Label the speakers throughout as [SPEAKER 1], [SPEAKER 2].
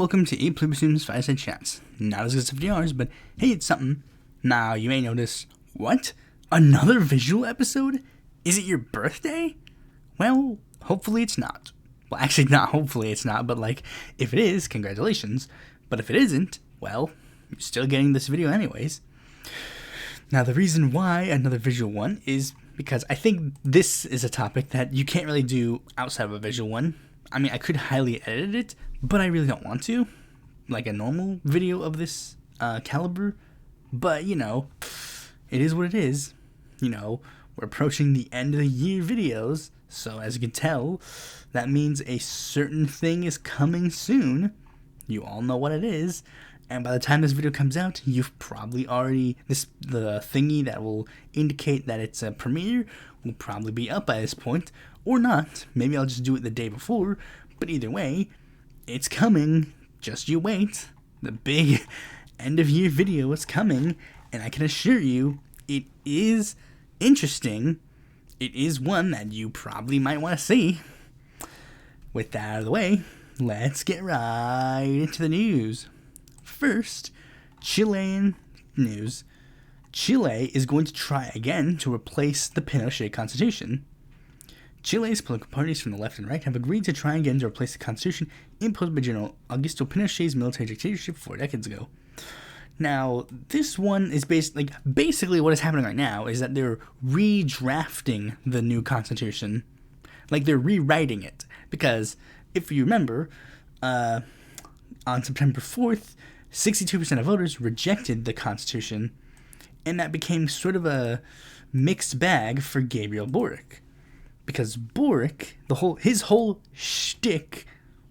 [SPEAKER 1] welcome to Pluribus Unum's Fireside Chats. Not as good as VRs, but hey, it's something. Now, you may notice, what? Another visual episode? Is it your birthday? Well, hopefully it's not. Well, actually, not hopefully it's not, but if it is, congratulations. But if it isn't, well, you're still getting this video anyways. Now, the reason why another visual one is because I think this is a topic that you can't really do outside of a visual one. I mean, I could highly edit it, but I really don't want to, like a normal video of this caliber. But, it is what it is. We're approaching the end of the year videos, so as you can tell, that means a certain thing is coming soon. You all know what it is, and by the time this video comes out, you've probably already, the thingy that will indicate that it's a premiere will probably be up by this point, or not. Maybe I'll just do it the day before, but either way, it's coming. Just you wait. The big end of year video is coming, and I can assure you, it is interesting. It is one that you probably might want to see. With that out of the way, let's get right into the news. First, Chilean news. Chile is going to try again to replace the Pinochet constitution. Chile's political parties from the left and right have agreed to try again to replace the constitution imposed by General Augusto Pinochet's military dictatorship 4 decades ago. Now, this one is basically what is happening right now is that they're redrafting the new constitution. They're rewriting it. Because, if you remember, on September 4th, 62% of voters rejected the constitution, and that became sort of a mixed bag for Gabriel Boric. Because Boric, his whole shtick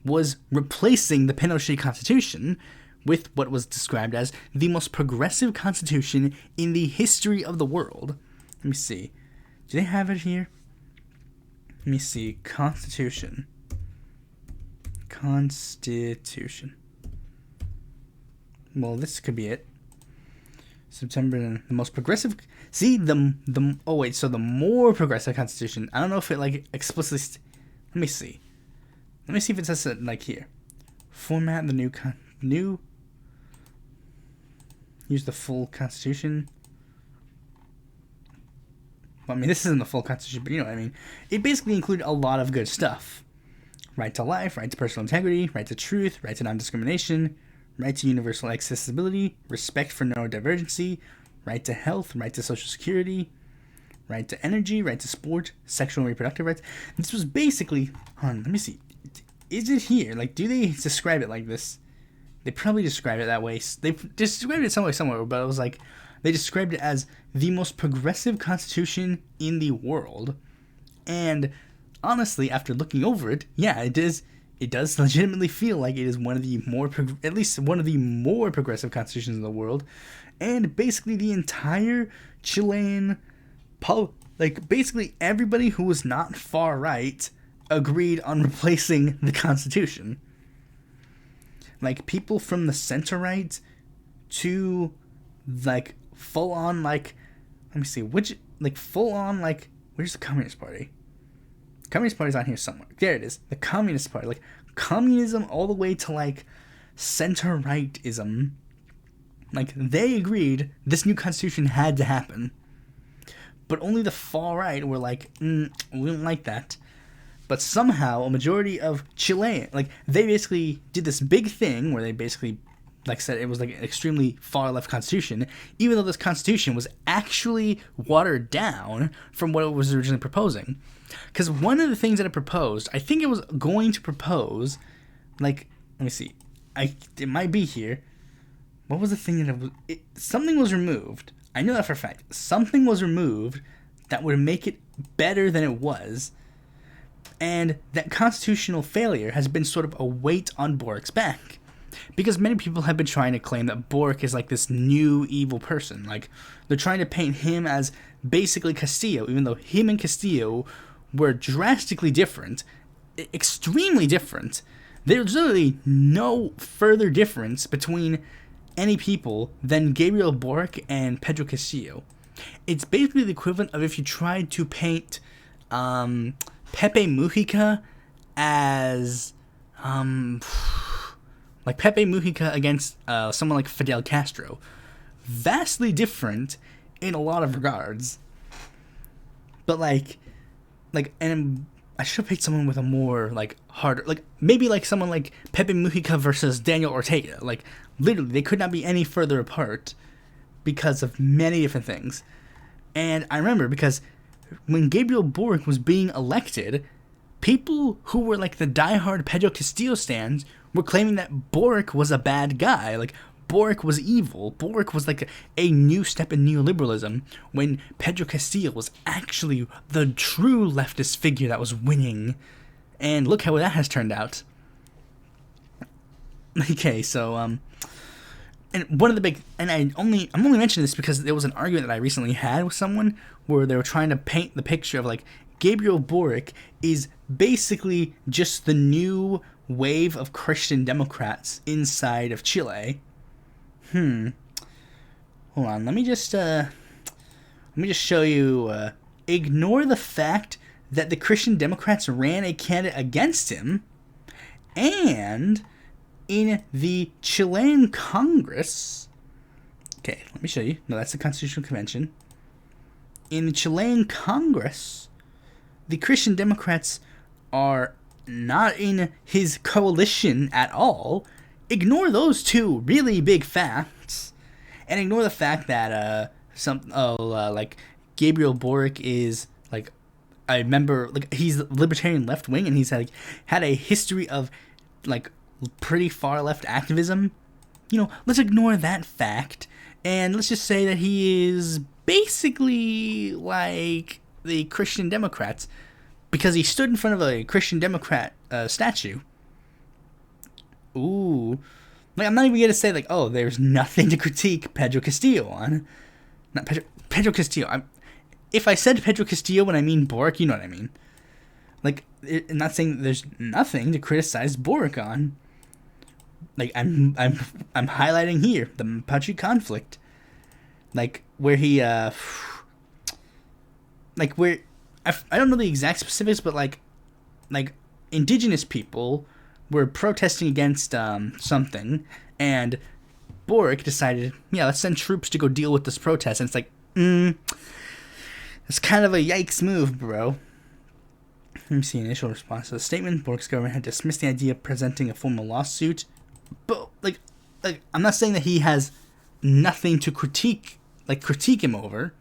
[SPEAKER 1] was replacing the Pinochet constitution with what was described as the most progressive constitution in the history of the world. Let me see. Do they have it here? Let me see. Constitution. Well, this could be it. September, the most progressive. See, so the more progressive constitution. I don't know if it explicitly. Let me see. Let me see if it says it here. Format the new. Use the full constitution. Well, I mean, this isn't the full constitution, but you know what I mean. It basically included a lot of good stuff. Right to life, right to personal integrity, right to truth, right to non-discrimination, right to universal accessibility, respect for neurodivergency, right to health, right to social security, right to energy, right to sport, sexual and reproductive rights. This was basically, hold on, let me see. Is it here? Do they describe it like this? They probably describe it that way. They described it somewhere, but it was they described it as the most progressive constitution in the world. And honestly, after looking over it, yeah, it does legitimately feel like it is one of the more progressive constitutions in the world. And basically the entire Chilean basically everybody who was not far right agreed on replacing the constitution. People from the center right to full on let me see full on where's the Communist Party? Communist Party's on here somewhere. There it is. The Communist Party. Communism all the way to center rightism. They agreed this new constitution had to happen. But only the far right were we don't like that. But somehow a majority of Chilean, they basically did this big thing where they basically said it was an extremely far left constitution, even though this constitution was actually watered down from what it was originally proposing. Because one of the things that it proposed, I think it was going to propose, let me see, it might be here. What was the thing that something was removed. I know that for a fact. Something was removed that would make it better than it was. And that constitutional failure has been sort of a weight on Boric's back. Because many people have been trying to claim that Boric is this new evil person. They're trying to paint him as basically Castillo, even though him and Castillo were drastically different, extremely different. There's literally no further difference between any people than Gabriel Boric and Pedro Castillo. It's basically the equivalent of if you tried to paint Pepe Mujica as like Pepe Mujica against someone like Fidel Castro. Vastly different in a lot of regards. But and I should have picked someone with a more like harder, like maybe like someone like Pepe Mujica versus Daniel Ortega. Like literally, they could not be any further apart because of many different things. And I remember because when Gabriel Boric was being elected, people who were like the diehard Pedro Castillo stands were claiming that Boric was a bad guy. Like Boric was evil. Boric was like a new step in neoliberalism, when Pedro Castillo was actually the true leftist figure that was winning. And look how that has turned out. Okay, so and one of the big, and I'm only mentioning this because there was an argument that I recently had with someone where they were trying to paint the picture of like Gabriel Boric is basically just the new wave of Christian Democrats inside of Chile. Hold on, let me just show you. Ignore the fact that the Christian Democrats ran a candidate against him, and in the Chilean Congress. Okay, let me show you. No, that's the Constitutional Convention. In the Chilean Congress, the Christian Democrats are not in his coalition at all. Ignore those two really big facts, and ignore the fact that like Gabriel Boric is like, I remember, like he's libertarian left wing, and he's had a history of like pretty far left activism. You know, let's ignore that fact, and let's just say that he is basically like the Christian Democrats because he stood in front of a Christian Democrat statue. Ooh. Like, I'm not even going to say, like, oh, there's nothing to critique Pedro Castillo on. Not Pedro Castillo. If I said Pedro Castillo when I mean Boric, you know what I mean. Like, I'm not saying that there's nothing to criticize Boric on. Like, I'm highlighting here the Mapuche conflict. Like, where he, like, where, I don't know the exact specifics, but, like, indigenous people were protesting against something, and Boric decided, yeah, let's send troops to go deal with this protest. And it's like, it's kind of a yikes move, bro. Let me see initial response to the statement. Boric's government had dismissed the idea of presenting a formal lawsuit, but like I'm not saying that he has nothing to critique him over,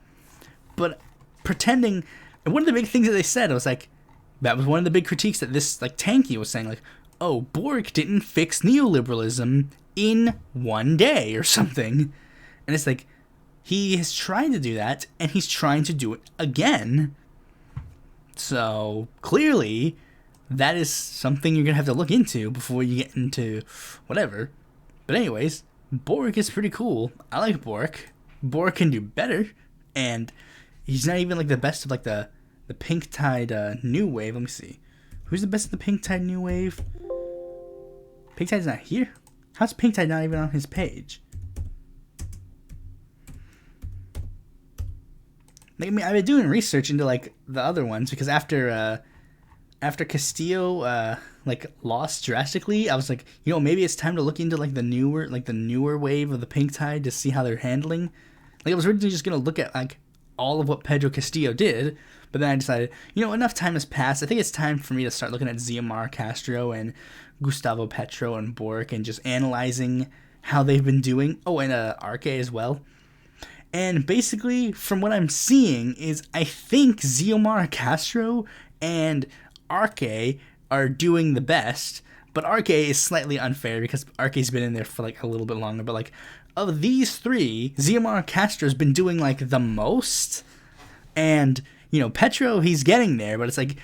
[SPEAKER 1] but pretending. And one of the big things that they said was like, that was one of the big critiques that this like Tanky was saying, like, oh, Boric didn't fix neoliberalism in one day or something. And it's like, he has tried to do that, and he's trying to do it again. So, clearly, that is something you're going to have to look into before you get into whatever. But anyways, Boric is pretty cool. I like Boric. Boric can do better, and he's not even like the best of like the pink tide new wave. Let me see. Who's the best of the pink tide new wave? Pink Tide's not here? How's Pink Tide not even on his page? Like, I mean, I've been doing research into like the other ones because after Castillo like lost drastically, I was like, you know, maybe it's time to look into like the newer wave of the Pink Tide to see how they're handling. Like, I was originally just gonna look at like all of what Pedro Castillo did, but then I decided, you know, enough time has passed. I think it's time for me to start looking at Xiomara Castro and Gustavo Petro and Boric and just analyzing how they've been doing. Oh, and Arce as well. And basically, from what I'm seeing, is I think Xiomara Castro and Arce are doing the best, but Arce is slightly unfair because Arce's been in there for like a little bit longer. But like, of these three, Xiomara Castro's been doing like the most, and you know, Petro, he's getting there, but it's like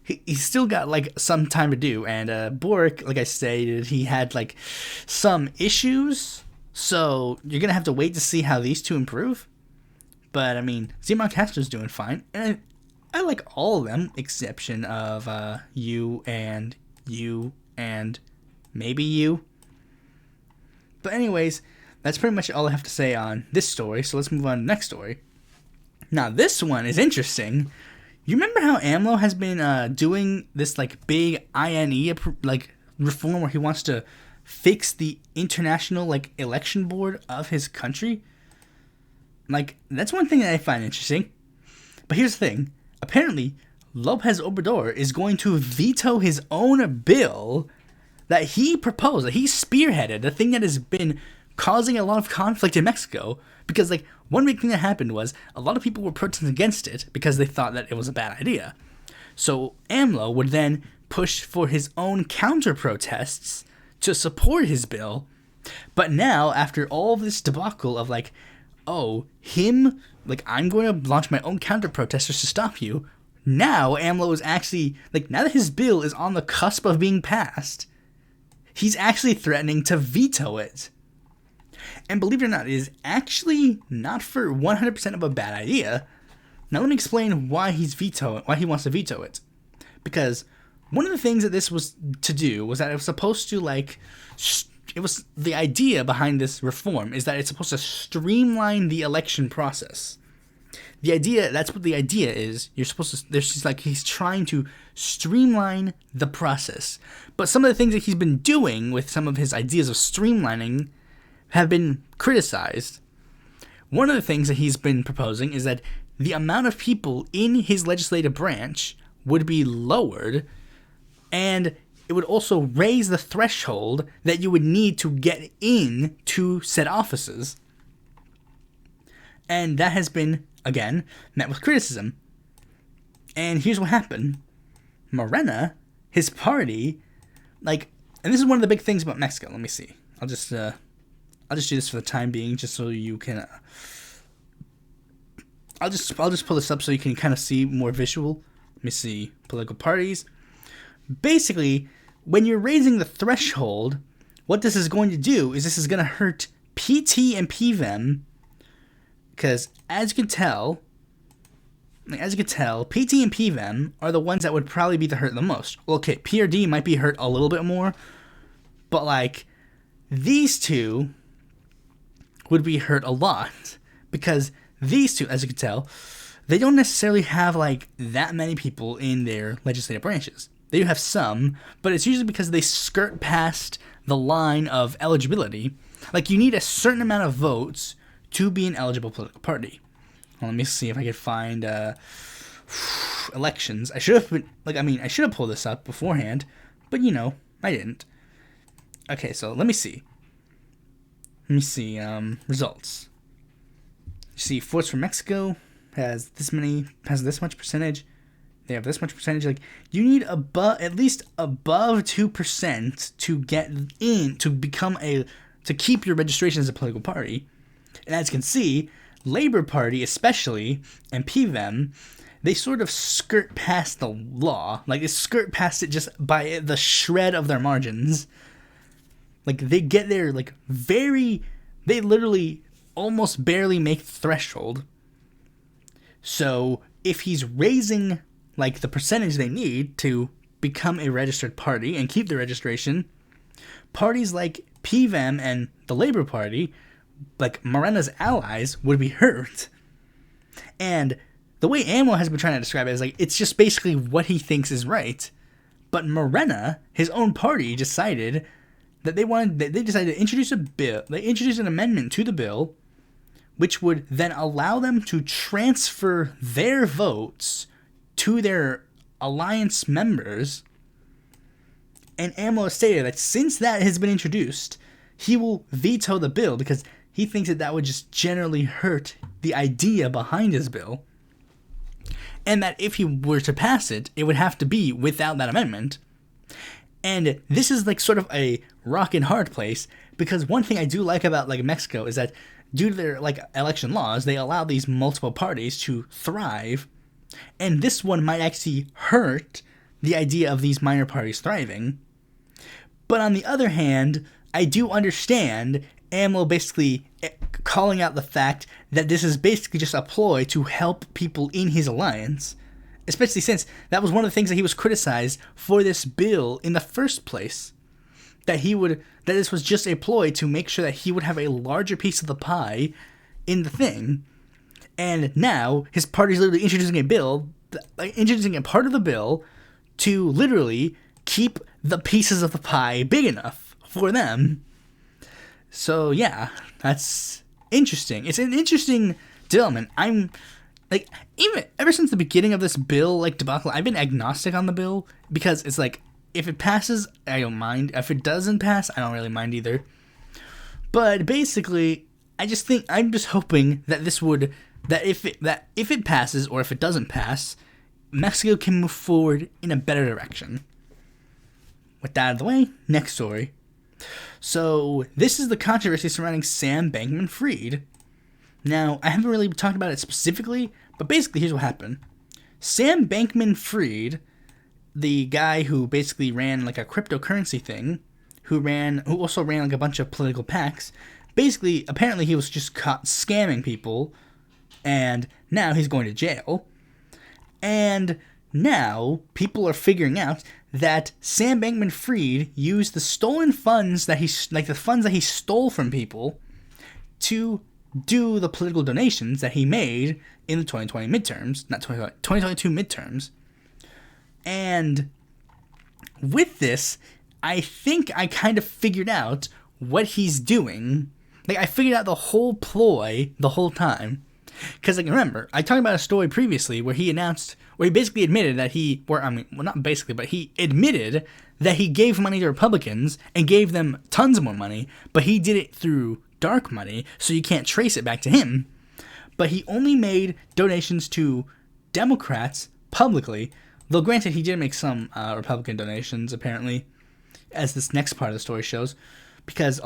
[SPEAKER 1] he's still got like some time to do. And Boric, like I stated, he had like some issues, so you're gonna have to wait to see how these two improve. But I mean, Xiomara Castro's doing fine, and I like all of them, exception of you and maybe you. But anyways, that's pretty much all I have to say on this story, so let's move on to the next story. Now, this one is interesting. You remember how AMLO has been doing this, like, big INE, like, reform where he wants to fix the international like election board of his country. Like, that's one thing that I find interesting. But here's the thing. Apparently, Lopez Obrador is going to veto his own bill that he proposed, that he spearheaded, the thing that has been causing a lot of conflict in Mexico. Because, like, one big thing that happened was a lot of people were protesting against it because they thought that it was a bad idea. So AMLO would then push for his own counter-protests to support his bill. But now, after all of this debacle of, like, oh, him, like, I'm going to launch my own counter-protesters to stop you, now AMLO is actually, like, now that his bill is on the cusp of being passed, he's actually threatening to veto it. And believe it or not, it is actually not for 100% of a bad idea. Now let me explain why he wants to veto it. Because one of the things that this was to do was that it was supposed to, like, it was the idea behind this reform is that it's supposed to streamline the election process. That's what the idea is. You're supposed to, there's just like, he's trying to streamline the process. But some of the things that he's been doing with some of his ideas of streamlining have been criticized. One of the things that he's been proposing is that the amount of people in his legislative branch would be lowered, and it would also raise the threshold that you would need to get in to said offices. And that has been, again, met with criticism. And here's what happened. Morena, his party, like, and this is one of the big things about Mexico. Let me see. I'll just do this for the time being, just so you can. I'll just pull this up so you can kind of see more visual. Let me see. Political parties. Basically, when you're raising the threshold, what this is going to do is this is going to hurt PT and PVEM, because as you can tell, PT and PVEM are the ones that would probably be hurt the most. Well, okay, PRD might be hurt a little bit more, but like these two would be hurt a lot, because these two, as you can tell, they don't necessarily have like that many people in their legislative branches. They do have some, but it's usually because they skirt past the line of eligibility. Like, you need a certain amount of votes to be an eligible political party. Well, let me see if I can find elections. I should have pulled this up beforehand, but I didn't. Okay, so let me see. Results. You see, Force for Mexico has this much percentage. They have this much percentage. Like, you need at least above 2% to get in, to keep your registration as a political party. And as you can see, Labor Party especially, and PVEM, they sort of skirt past the law. Like, they skirt past it just by the shred of their margins. Like, they get there, like, they literally almost barely make the threshold. So, if he's raising, like, the percentage they need to become a registered party and keep the registration, parties like PVEM and the Labor Party, like Morena's allies, would be hurt. And the way AMLO has been trying to describe it is like, it's just basically what he thinks is right. But Morena, his own party, decided that they decided to introduce a bill. They introduced an amendment to the bill, which would then allow them to transfer their votes to their alliance members. And AMLO stated that since that has been introduced, he will veto the bill because he thinks that would just generally hurt the idea behind his bill. And that if he were to pass it, it would have to be without that amendment. And this is like sort of a rock and hard place, because one thing I do like about like Mexico is that due to their like election laws, they allow these multiple parties to thrive. And this one might actually hurt the idea of these minor parties thriving. But on the other hand, I do understand AMLO basically calling out the fact that this is basically just a ploy to help people in his alliance, especially since that was one of the things that he was criticized for this bill in the first place, that this was just a ploy to make sure that he would have a larger piece of the pie in the thing. And now his party's literally introducing a part of the bill to literally keep the pieces of the pie big enough for them. So yeah, that's interesting. It's an interesting development. I'm like, even ever since the beginning of this bill like debacle, I've been agnostic on the bill, because it's like, if it passes, I don't mind. If it doesn't pass, I don't really mind either. But basically, I'm just hoping that if it passes, or if it doesn't pass, Mexico can move forward in a better direction. With that out of the way, next story. So, this is the controversy surrounding Sam Bankman-Fried. Now, I haven't really talked about it specifically, but basically here's what happened. Sam Bankman-Fried, the guy who basically ran like a cryptocurrency thing, who also ran like a bunch of political PACs, basically, apparently he was just caught scamming people, and now he's going to jail. And now people are figuring out that Sam Bankman-Fried used the stolen funds that the funds that he stole from people to do the political donations that he made in the 2022 midterms. And with this, I think I kind of figured out what he's doing. Like, I figured out the whole ploy the whole time. Because, like, remember, I talked about a story previously where he basically admitted that he admitted that he gave money to Republicans and gave them tons more money, but he did it through dark money, so you can't trace it back to him. But he only made donations to Democrats publicly, though granted he did make some Republican donations, apparently, as this next part of the story shows, because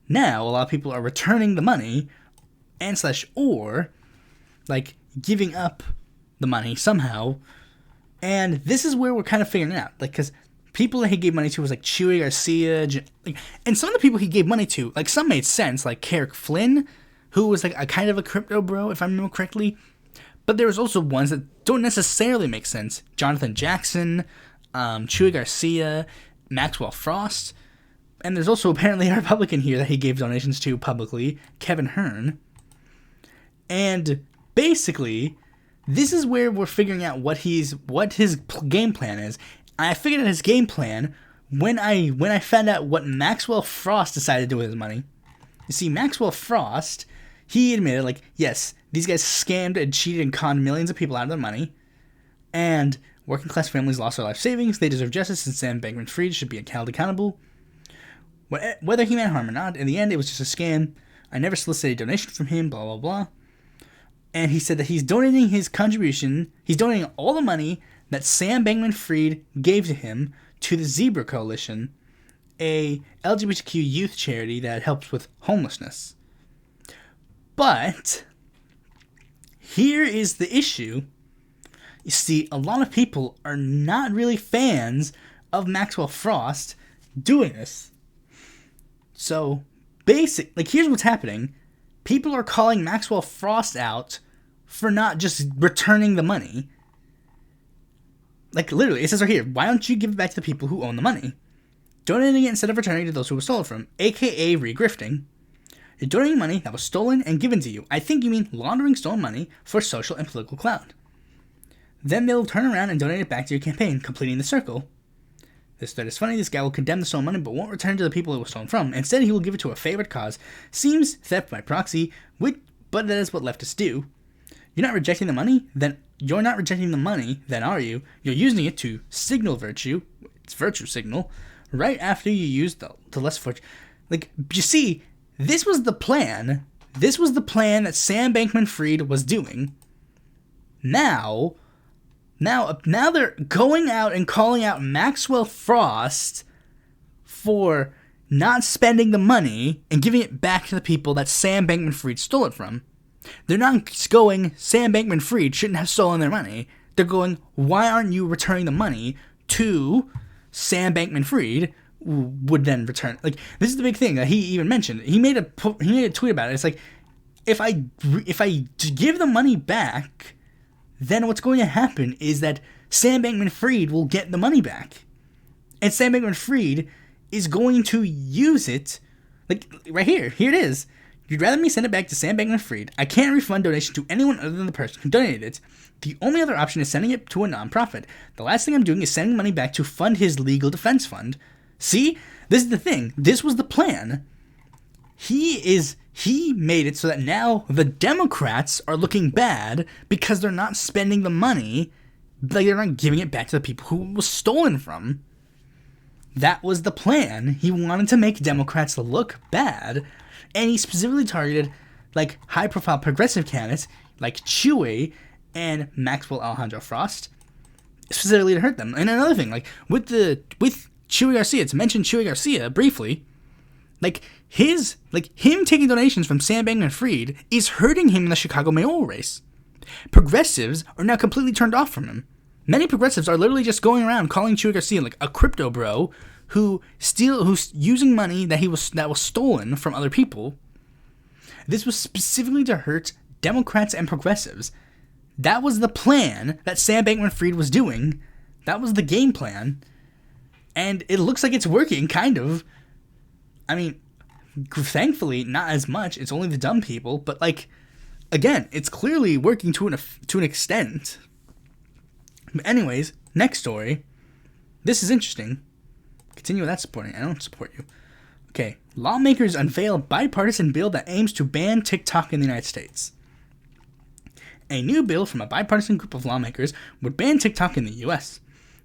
[SPEAKER 1] now a lot of people are returning the money or like giving up the money somehow. And this is where we're kind of figuring it out, like, because people that he gave money to was like Chewy Garcia, and some of the people he gave money to, like, some made sense, like Carrick Flynn, who was like a kind of a crypto bro, if I remember correctly. But there was also ones that don't necessarily make sense. Jonathan Jackson, Chewy Garcia, Maxwell Frost, and there's also apparently a Republican here that he gave donations to publicly, Kevin Hearn. And basically, this is where we're figuring out what his game plan is. I figured out his game plan when I found out what Maxwell Frost decided to do with his money. You see, Maxwell Frost, he admitted, like, yes, these guys scammed and cheated and conned millions of people out of their money, and working class families lost their life savings. They deserve justice, and Sam Bankman-Fried should be held accountable. Whether he meant harm or not, in the end, it was just a scam. I never solicited a donation from him, blah, blah, blah. And he said that he's donating all the money that Sam Bankman-Fried gave to him to the Zebra Coalition, a LGBTQ youth charity that helps with homelessness. But here is the issue. You see, a lot of people are not really fans of Maxwell Frost doing this. So, here's what's happening. People are calling Maxwell Frost out for not just returning the money. Like, literally, it says right here, why don't you give it back to the people who own the money? Donating it instead of returning it to those who were stolen from, aka regrifting. You're donating money that was stolen and given to you. I think you mean laundering stolen money for social and political clout. Then they'll turn around and donate it back to your campaign, completing the circle. This thread is funny. This guy will condemn the stolen money but won't return it to the people it was stolen from. Instead, he will give it to a favorite cause. Seems theft by proxy, but that is what leftists do. You're not rejecting the money? Then are you? You're using it to signal virtue. It's virtue signal. Right after you use the less virtue. Like, you see, this was the plan. This was the plan that Sam Bankman-Fried was doing. Now they're going out and calling out Maxwell Frost for not spending the money and giving it back to the people that Sam Bankman-Fried stole it from. They're not going, Sam Bankman-Fried shouldn't have stolen their money. They're going, why aren't you returning the money to Sam Bankman-Fried, who would then return? Like, this is the big thing that he even mentioned. He made a tweet about it. It's like, if I give the money back, then what's going to happen is that Sam Bankman-Fried will get the money back. And Sam Bankman-Fried is going to use it, like, right here. Here it is. You'd rather me send it back to Sam Bankman-Fried. I can't refund donation to anyone other than the person who donated it. The only other option is sending it to a nonprofit. The last thing I'm doing is sending money back to fund his legal defense fund. See? This is the thing. This was the plan. He made it so that now the Democrats are looking bad because they're not spending the money, like they're not giving it back to the people who it was stolen from. That was the plan. He wanted to make Democrats look bad, and he specifically targeted like high-profile progressive candidates like Chewy and Maxwell Alejandro Frost, specifically to hurt them. And another thing, like with Chewy Garcia, to mention Chewy Garcia briefly, like him taking donations from Sam Bankman-Fried is hurting him in the Chicago mayoral race. Progressives are now completely turned off from him. Many progressives are literally just going around calling Chewy Garcia like a crypto bro who's using money that was stolen from other people. This was specifically to hurt Democrats and progressives. That was the plan that Sam Bankman-Fried was doing. That was the game plan. And it looks like it's working, kind of. I mean, thankfully, not as much. It's only the dumb people. But, like, again, it's clearly working to an extent. But anyways, next story. This is interesting. Continue with that supporting. I don't support you. Okay. Lawmakers unveil bipartisan bill that aims to ban TikTok in the United States. A new bill from a bipartisan group of lawmakers would ban TikTok in the U.S.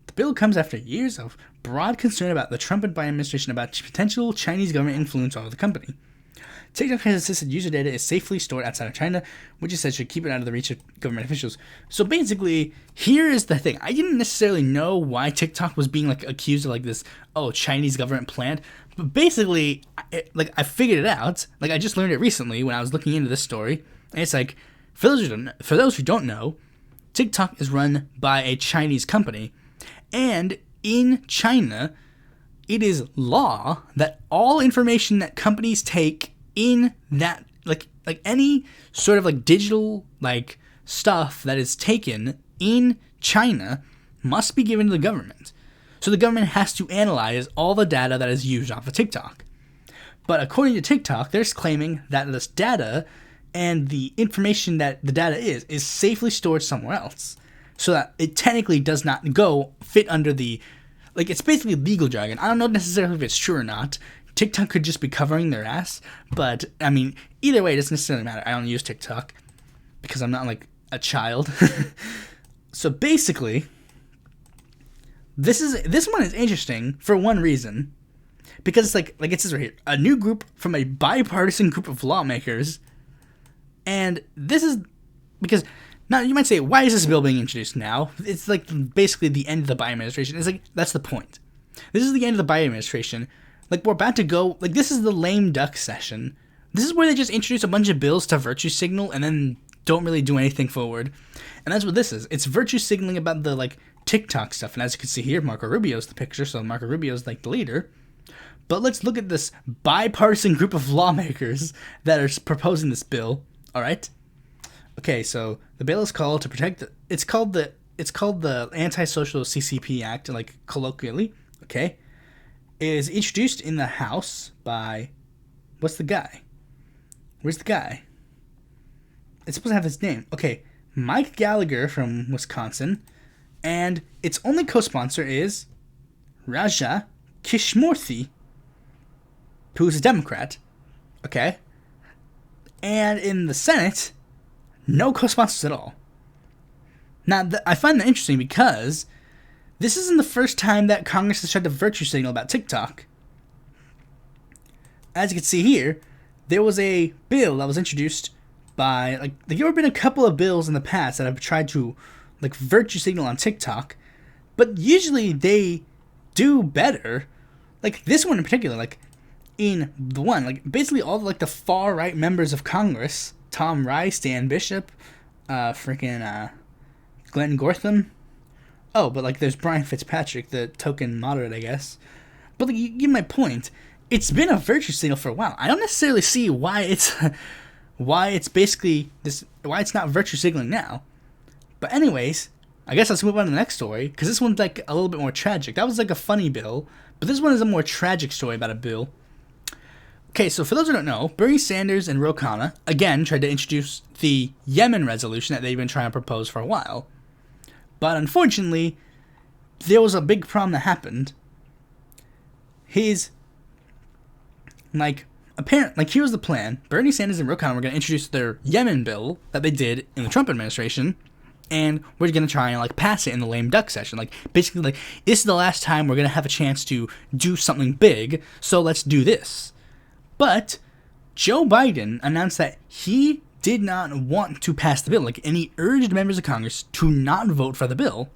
[SPEAKER 1] The bill comes after years of broad concern about the Trump and Biden administration about potential Chinese government influence over the company. TikTok has insisted user data is safely stored outside of China, which it says should keep it out of the reach of government officials. So basically, here is the thing. I didn't necessarily know why TikTok was being like accused of like this, Chinese government plant. But basically, I figured it out. Like I just learned it recently when I was looking into this story. And it's like, for those who don't know, TikTok is run by a Chinese company. And in China, it is law that all information that companies take in that like any sort of like digital like stuff that is taken in China must be given to the government. So the government has to analyze all the data that is used off of TikTok. But according to TikTok, they're claiming that this data and the information that the data is safely stored somewhere else. So that it technically does not fit under the, like, it's basically legal jargon. I don't know necessarily if it's true or not. TikTok could just be covering their ass. But, I mean, either way, it doesn't necessarily matter. I don't use TikTok because I'm not, like, a child. So basically, this one is interesting for one reason. Because it's like it says right here, a new group from a bipartisan group of lawmakers. And this is because, now you might say, why is this bill being introduced now? It's like basically the end of the Biden administration. It's like, that's the point. This is the end of the Biden administration. Like, we're about to go, like, this is the lame duck session. This is where they just introduce a bunch of bills to virtue signal and then don't really do anything forward. And that's what this is. It's virtue signaling about the, like, TikTok stuff. And as you can see here, Marco Rubio's the picture, so Marco Rubio's, like, the leader. But let's look at this bipartisan group of lawmakers that are proposing this bill. All right? Okay, so the bill is called to protect. It's called the Antisocial CCP Act, like colloquially. Okay, it is introduced in the House by, what's the guy? Where's the guy? It's supposed to have his name. Okay, Mike Gallagher from Wisconsin, and its only co-sponsor is Raja Krishnamoorthi, who is a Democrat. Okay, and in the Senate, no co-sponsors at all. Now, I find that interesting because this isn't the first time that Congress has tried to virtue signal about TikTok. As you can see here, there was a bill that was introduced by, like there have been a couple of bills in the past that have tried to, like, virtue signal on TikTok, but usually they do better. Like, this one in particular, like, in the one, like, basically all, like, the far-right members of Congress, Tom Rice, Dan Bishop, Glenn Gortham. Oh, but, like, there's Brian Fitzpatrick, the token moderate, I guess. But, like, you get my point. It's been a virtue signal for a while. I don't necessarily see why it's basically this, why it's not virtue signaling now. But anyways, I guess let's move on to the next story, because this one's, like, a little bit more tragic. That was, like, a funny bill, but this one is a more tragic story about a bill. Okay, so for those who don't know, Bernie Sanders and Ro Khanna, again, tried to introduce the Yemen resolution that they've been trying to propose for a while. But unfortunately, there was a big problem that happened. his, like, apparent, like, here's the plan. Bernie Sanders and Ro Khanna were going to introduce their Yemen bill that they did in the Trump administration, and we're going to try and, like, pass it in the lame duck session. Like, basically, like, this is the last time we're going to have a chance to do something big, so let's do this. But Joe Biden announced that he did not want to pass the bill, like, and he urged members of Congress to not vote for the bill.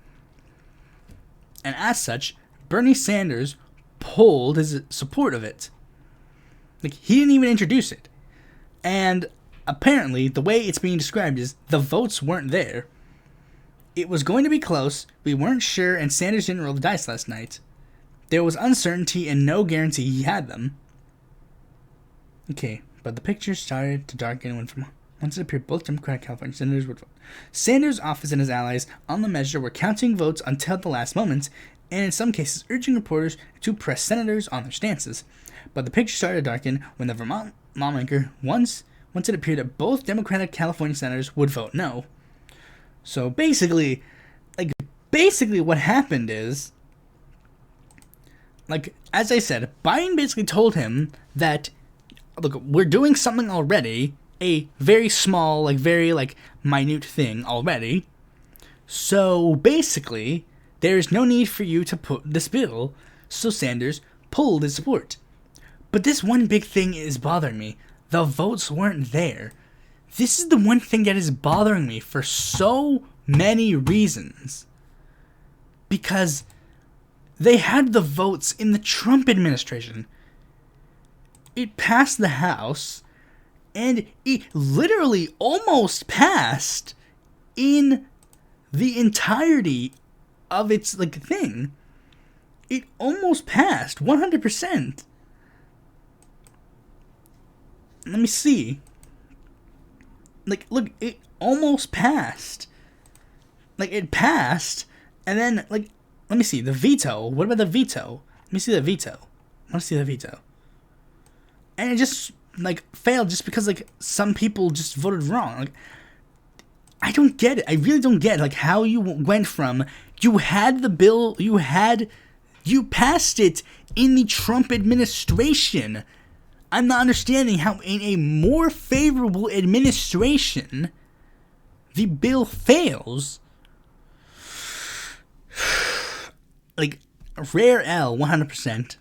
[SPEAKER 1] And as such, Bernie Sanders pulled his support of it. Like, he didn't even introduce it. And apparently, the way it's being described is the votes weren't there. It was going to be close, we weren't sure, and Sanders didn't roll the dice last night. There was uncertainty and no guarantee he had them. Okay, but the picture started to darken when from once it appeared both Democratic California senators would vote. Sanders' office and his allies on the measure were counting votes until the last moment, and in some cases urging reporters to press senators on their stances. But the picture started to darken when the Vermont lawmaker, once it appeared that both Democratic California senators would vote no. So basically what happened is, like, as I said, Biden basically told him that, look, we're doing something already, a very small, like, very, like, minute thing already. So basically, there is no need for you to put this bill, so Sanders pulled his support. But this one big thing is bothering me. The votes weren't there. This is the one thing that is bothering me for so many reasons. Because they had the votes in the Trump administration. It passed the House, and it literally almost passed in the entirety of its, like, thing. It almost passed 100%. Let me see. Like, look, it almost passed. Like, it passed, and then, like, let me see, the veto. What about the veto? Let me see the veto. I want to see the veto. And it just, like, failed just because, like, some people just voted wrong. Like, I don't get it. I really don't get, like, how you went from, you had the bill, you passed it in the Trump administration. I'm not understanding how in a more favorable administration, the bill fails. Like, rare L, 100%.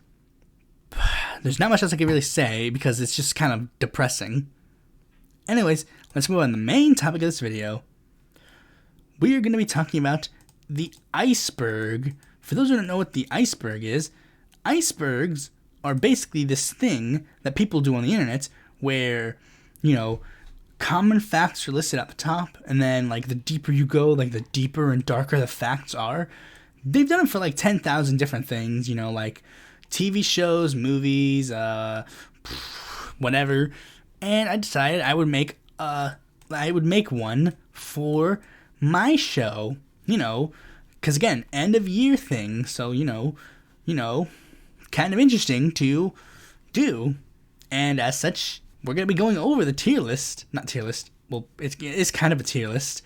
[SPEAKER 1] There's not much else I can really say because it's just kind of depressing. Anyways, let's move on to the main topic of this video. We are going to be talking about the iceberg. For those who don't know what the iceberg is, icebergs are basically this thing that people do on the internet where, you know, common facts are listed at the top, and then, like, the deeper you go, like, the deeper and darker the facts are. They've done it for, like, 10,000 different things, you know, like TV shows, movies, whatever. And I decided I would make one for my show, you know, because, again, end of year thing, so, you know, kind of interesting to do. And as such, we're going to be going over the tier list. Not tier list. Well, it's kind of a tier list.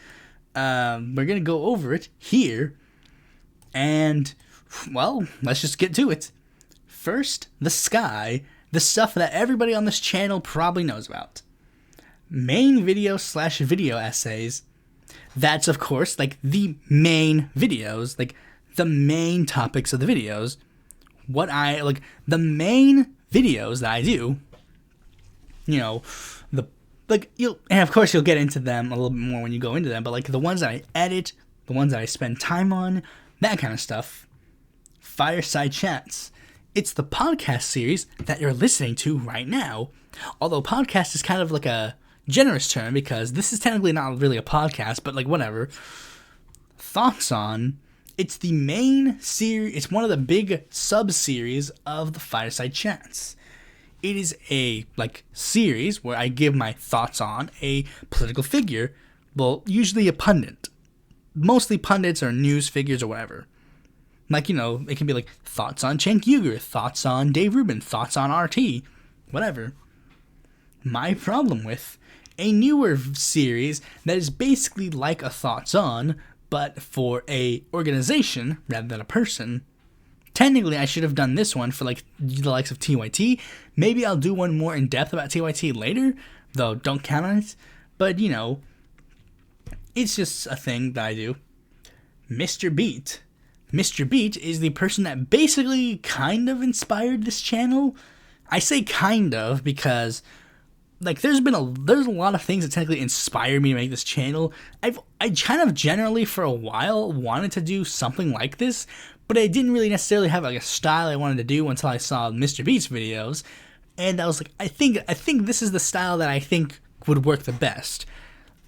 [SPEAKER 1] We're going to go over it here. And, well, let's just get to it. First, the sky. The stuff that everybody on this channel probably knows about. Main video/video essays. That's, of course, like, the main videos. Like, the main topics of the videos. The main videos that I do, you know, and of course you'll get into them a little bit more when you go into them, but, like, the ones that I edit, the ones that I spend time on, that kind of stuff. Fireside Chats. It's the podcast series that you're listening to right now, although podcast is kind of like a generous term because this is technically not really a podcast, but, like, whatever. Thoughts on. It's the main series, it's one of the big sub-series of the Fireside Chats. It is a, like, series where I give my thoughts on a political figure, well, usually a pundit. Mostly pundits or news figures or whatever. Like, you know, it can be like thoughts on Cenk Uygur, thoughts on Dave Rubin, thoughts on RT, whatever. My problem with a newer series that is basically like a thoughts on, but for a organization rather than a person, technically I should have done this one for like the likes of TYT. Maybe I'll do one more in depth about TYT later, though don't count on it. But you know, it's just a thing that I do. Mr. Beat. Mr. Beat is the person that basically kind of inspired this channel. I say kind of because like there's a lot of things that technically inspired me to make this channel. I kind of generally for a while wanted to do something like this, but I didn't really necessarily have like a style I wanted to do until I saw Mr. Beat's videos, and I was like, I think this is the style that I think would work the best.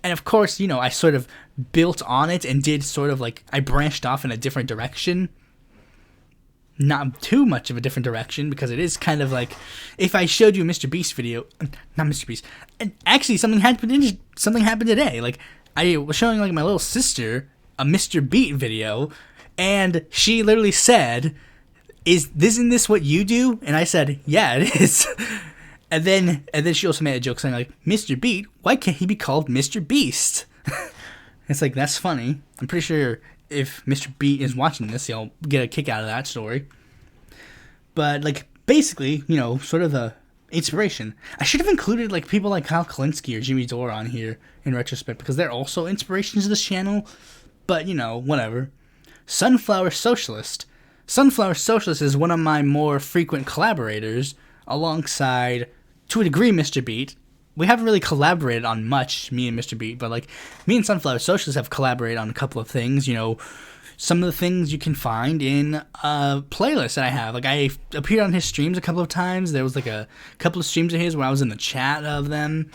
[SPEAKER 1] And of course, you know, I sort of built on it and did sort of like, I branched off in a different direction. Not too much of a different direction, because it is kind of like, if I showed you a Mr. Beast video, not Mr. Beast, and actually something happened today. Like, I was showing like my little sister a Mr. Beat video, and she literally said, isn't this what you do? And I said, yeah, it is. And then she also made a joke saying like, Mr. Beat, why can't he be called Mr. Beast? It's like, that's funny. I'm pretty sure if Mr. Beat is watching this, he'll get a kick out of that story. But like, basically, you know, sort of the inspiration. I should have included like people like Kyle Kalinske or Jimmy Dore on here in retrospect, because they're also inspirations of this channel. But you know, whatever. Sunflower Socialist. Sunflower Socialist is one of my more frequent collaborators, alongside, to a degree, Mr. Beat. We haven't really collaborated on much, me and Mr. Beat, but like, me and Sunflower Socialist have collaborated on a couple of things, you know, some of the things you can find in playlists that I have. Like, I appeared on his streams a couple of times. There was like a couple of streams of his where I was in the chat of them.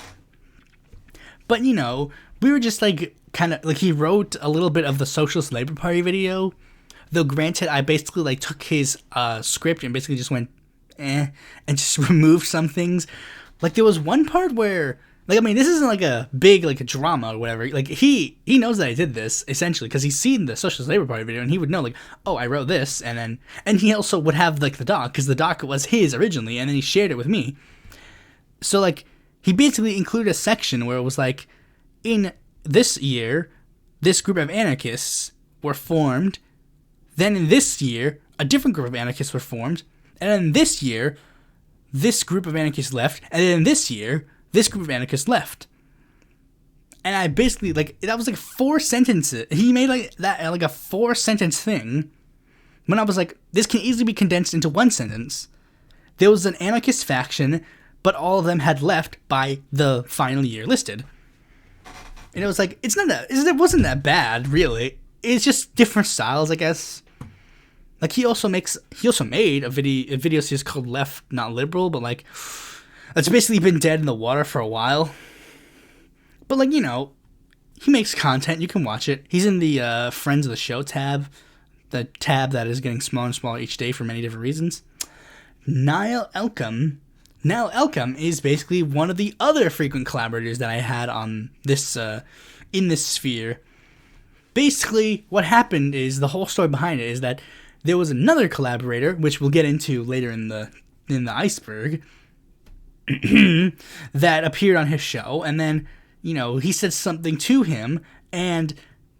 [SPEAKER 1] But, you know, we were just like, kind of, like, he wrote a little bit of the Socialist Labor Party video. Though, granted, I basically, like, took his script and basically just went, and just removed some things. Like, there was one part where, like, I mean, this isn't like a big, like, a drama or whatever. Like, he knows that I did this, essentially, because he's seen the Socialist Labor Party video, and he would know, like, oh, I wrote this, and he also would have, like, the doc, because the doc was his originally, and then he shared it with me. So, like, he basically included a section where it was, like, in this year, this group of anarchists were formed. Then in this year, a different group of anarchists were formed. And then this year, this group of anarchists left. And then this year, this group of anarchists left. And I basically, like, that was like 4 sentences. He made like that, like a 4-sentence thing. When I was like, this can easily be condensed into 1 sentence. There was an anarchist faction, but all of them had left by the final year listed. And it was like, it wasn't that bad, really. It's just different styles, I guess. Like, he also made a video series called Left Not Liberal, but like, it's basically been dead in the water for a while. But like, you know, he makes content, you can watch it. He's in the Friends of the Show tab, the tab that is getting smaller and smaller each day for many different reasons. Niall Elcom is basically one of the other frequent collaborators that I had on this, in this sphere. Basically, what happened is, the whole story behind it is that there was another collaborator, which we'll get into later in the Iceberg, that appeared on his show, and then, you know, he said something to him, and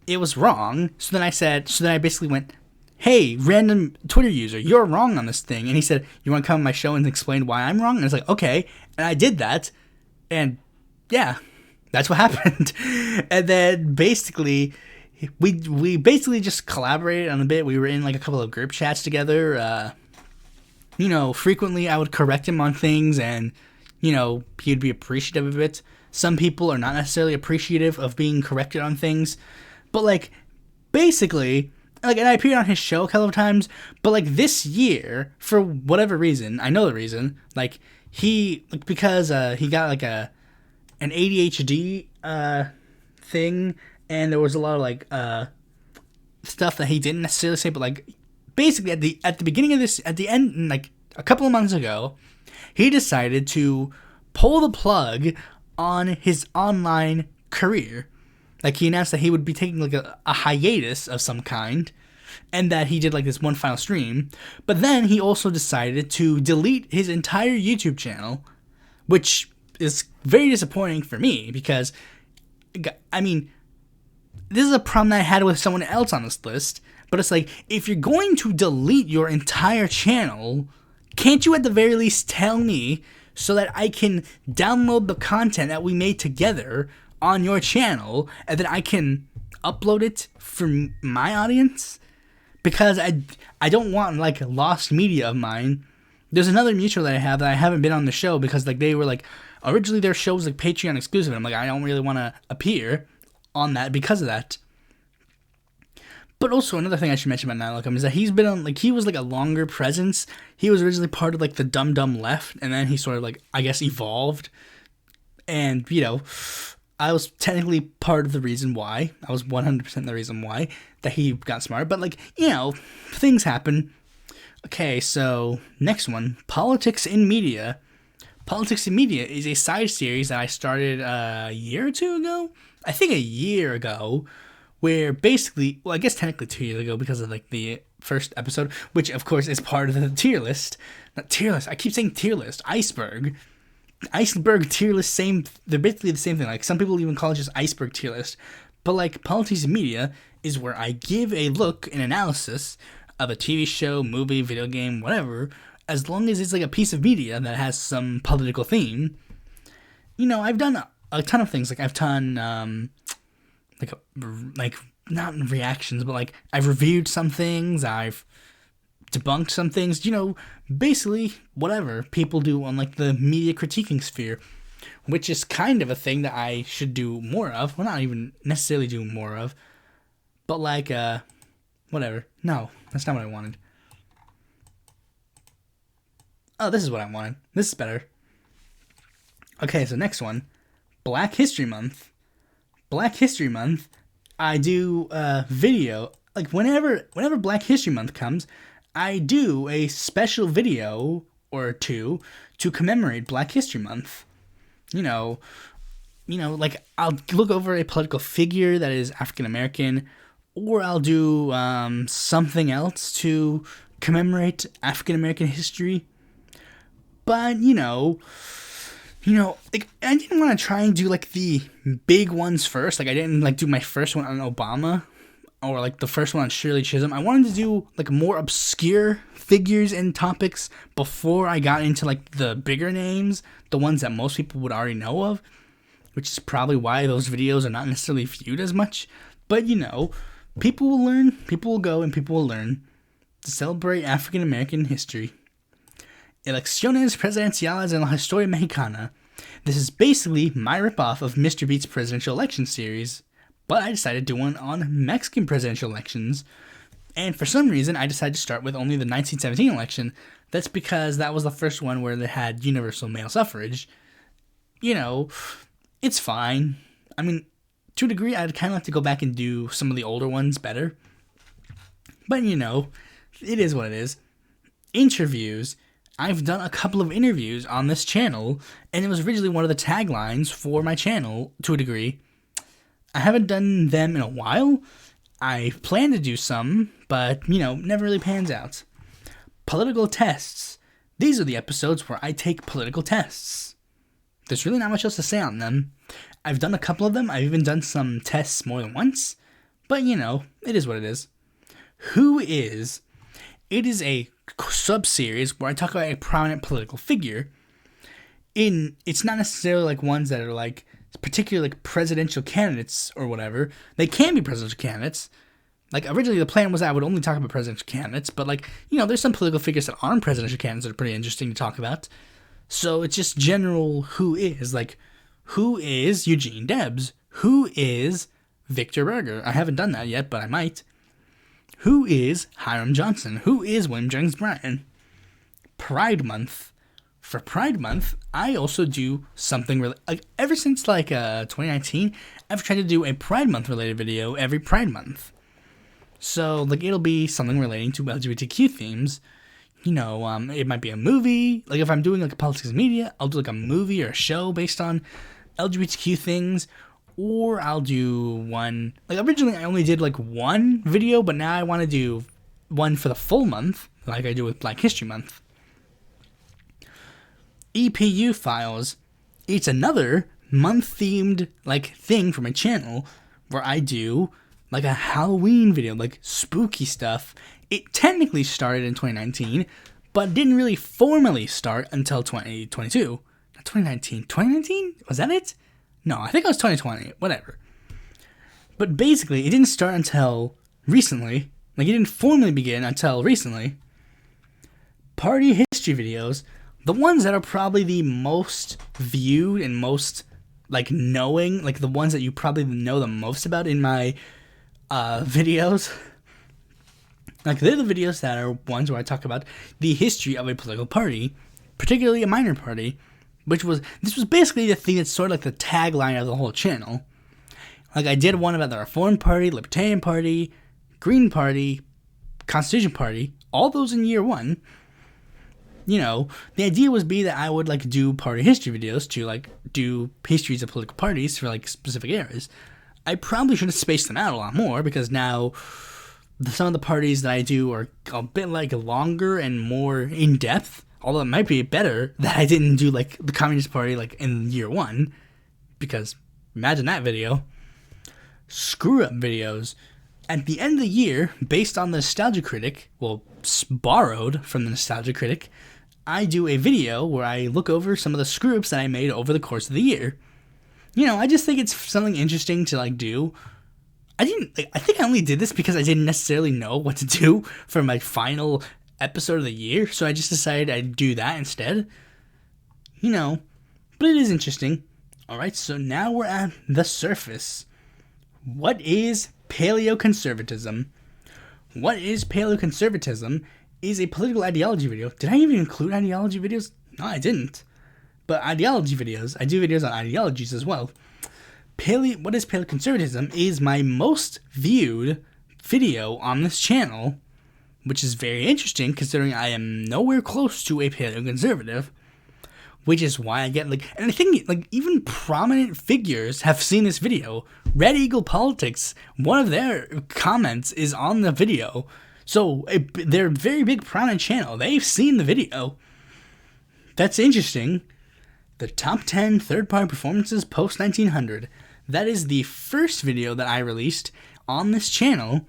[SPEAKER 1] it was wrong. So then I basically went, hey, random Twitter user, you're wrong on this thing. And he said, you want to come on my show and explain why I'm wrong? And I was like, okay. And I did that, and yeah, that's what happened. And then basically, we basically just collaborated on a bit. We were in like a couple of group chats together. You know, frequently I would correct him on things, and, you know, he'd be appreciative of it. Some people are not necessarily appreciative of being corrected on things. But like, basically, like, and I appeared on his show a couple of times, but like this year, for whatever reason, I know the reason, like, because he got like an ADHD thing, and there was a lot of like stuff that he didn't necessarily say, but like, basically at the beginning of this, at the end, like a couple of months ago, he decided to pull the plug on his online career. Like, he announced that he would be taking like a hiatus of some kind, and that he did like this one final stream. But then he also decided to delete his entire YouTube channel, which is very disappointing for me, because, I mean, this is a problem that I had with someone else on this list, But it's like, if you're going to delete your entire channel, can't you at the very least tell me so that I can download the content that we made together on your channel and then I can upload it for my audience? Because I don't want like lost media of mine. There's another mutual that I have that I haven't been on the show because like they were like, originally their show was like Patreon exclusive. And I'm like, I don't really want to appear on that because of that. But also another thing I should mention about Now Look is that he's been on, like, he was like a longer presence. He was originally part of like the Dumb Dumb Left, and then he sort of like, I guess, evolved. And, you know, I was technically part of the reason why. I was 100% the reason why that he got smart. But like, you know, things happen. Okay, so next one, Politics in Media. Politics in Media is a side series that I started a year or two ago. I think a year ago. Where basically, well, I guess technically 2 years ago because of like the first episode, which of course is part of the tier list. Not tier list. I keep saying tier list. Iceberg. Iceberg tier list, same. They're basically the same thing. Like some people even call it just Iceberg tier list. But like Politics and Media is where I give a look and analysis of a TV show, movie, video game, whatever, as long as it's like a piece of media that has some political theme. You know, I've done a ton of things. Like I've done like not reactions, but like I've reviewed some things, I've debunked some things, you know, basically whatever people do on like the media critiquing sphere, which is kind of a thing that I should do more of. Well, not even necessarily do more of, but like whatever. No, that's not what I wanted. Oh, this is what I wanted. This is better. Okay, so next one, Black History Month. Black History Month, I do a video, like whenever Black History Month comes, I do a special video or two to commemorate Black History Month. You know, like I'll look over a political figure that is African American, or I'll do something else to commemorate African American history. But, you know, like, I didn't want to try and do, like, the big ones first. Like, I didn't, like, do my first one on Obama or, like, the first one on Shirley Chisholm. I wanted to do, like, more obscure figures and topics before I got into, like, the bigger names, the ones that most people would already know of, which is probably why those videos are not necessarily viewed as much. But, you know, people will learn, people will go, and people will learn to celebrate African American history. Elecciones Presidenciales en la Historia Mexicana. This is basically my ripoff of Mr. Beat's presidential election series, but I decided to do one on Mexican presidential elections, and for some reason I decided to start with only the 1917 election. That's because that was the first one where they had universal male suffrage. You know, it's fine. I mean, to a degree, I'd kind of like to go back and do some of the older ones better, but you know, it is what it is. Interviews. I've done a couple of interviews on this channel, and it was originally one of the taglines for my channel, to a degree. I haven't done them in a while. I plan to do some, but, you know, never really pans out. Political tests. These are the episodes where I take political tests. There's really not much else to say on them. I've done a couple of them. I've even done some tests more than once. But, you know, it is what it is. Who is? It is a sub-series where I talk about a prominent political figure. It's not necessarily like ones that are like particularly like presidential candidates or whatever. They can be presidential candidates. Like originally the plan was I would only talk about presidential candidates, but like, you know, there's some political figures that aren't presidential candidates that are pretty interesting to talk about. So it's just general who is. Like, who is Eugene Debs? Who is Victor Berger? I haven't done that yet, but I might. Who is Hiram Johnson? Who is William Jennings Bryan? Pride Month. For Pride Month, I also do something like ever since like 2019, I've tried to do a Pride Month related video every Pride Month. So like it'll be something relating to LGBTQ themes. You know, it might be a movie. Like if I'm doing like a politics and media, I'll do like a movie or a show based on LGBTQ things. Or I'll do one, like originally I only did like one video, but now I want to do one for the full month, like I do with Black History Month. EPU Files. It's another month-themed like thing for my channel where I do like a Halloween video, like spooky stuff. It technically started in 2019, but didn't really formally start until 2022. Not 2019. 2019? Was that it? No, I think it was 2020. Whatever. But basically, it didn't start until recently. Like, it didn't formally begin until recently. Party history videos, the ones that are probably the most viewed and most, like, knowing, like, the ones that you probably know the most about in my videos. Like, they're the videos that are ones where I talk about the history of a political party, particularly a minor party, this was basically the thing that's sort of like the tagline of the whole channel. Like, I did one about the Reform Party, Libertarian Party, Green Party, Constitution Party, all those in year one. You know, the idea was that I would, like, do party history videos to, like, do histories of political parties for, like, specific eras. I probably should have spaced them out a lot more, because now some of the parties that I do are a bit, like, longer and more in-depth, although it might be better that I didn't do, like, the Communist Party, like, in year one, because imagine that video. Screw-up videos. At the end of the year, based on the Nostalgia Critic, well, borrowed from the Nostalgia Critic, I do a video where I look over some of the screw-ups that I made over the course of the year. You know, I just think it's something interesting to, like, do. I think I only did this because I didn't necessarily know what to do for my final episode of the year, so I just decided I'd do that instead. You know, but it is interesting. Alright, so now we're at the surface. What is paleoconservatism? What is paleoconservatism is a political ideology video. Did I even include ideology videos? No, I didn't. But ideology videos, I do videos on ideologies as well. What is paleoconservatism is my most viewed video on this channel, which is very interesting considering I am nowhere close to a paleoconservative, which is why I get, like, and I think, like, even prominent figures have seen this video. Red Eagle Politics, one of their comments is on the video. So, they're a very big prominent channel. They've seen the video. That's interesting. The top 10 third-party performances post-1900. That is the first video that I released on this channel.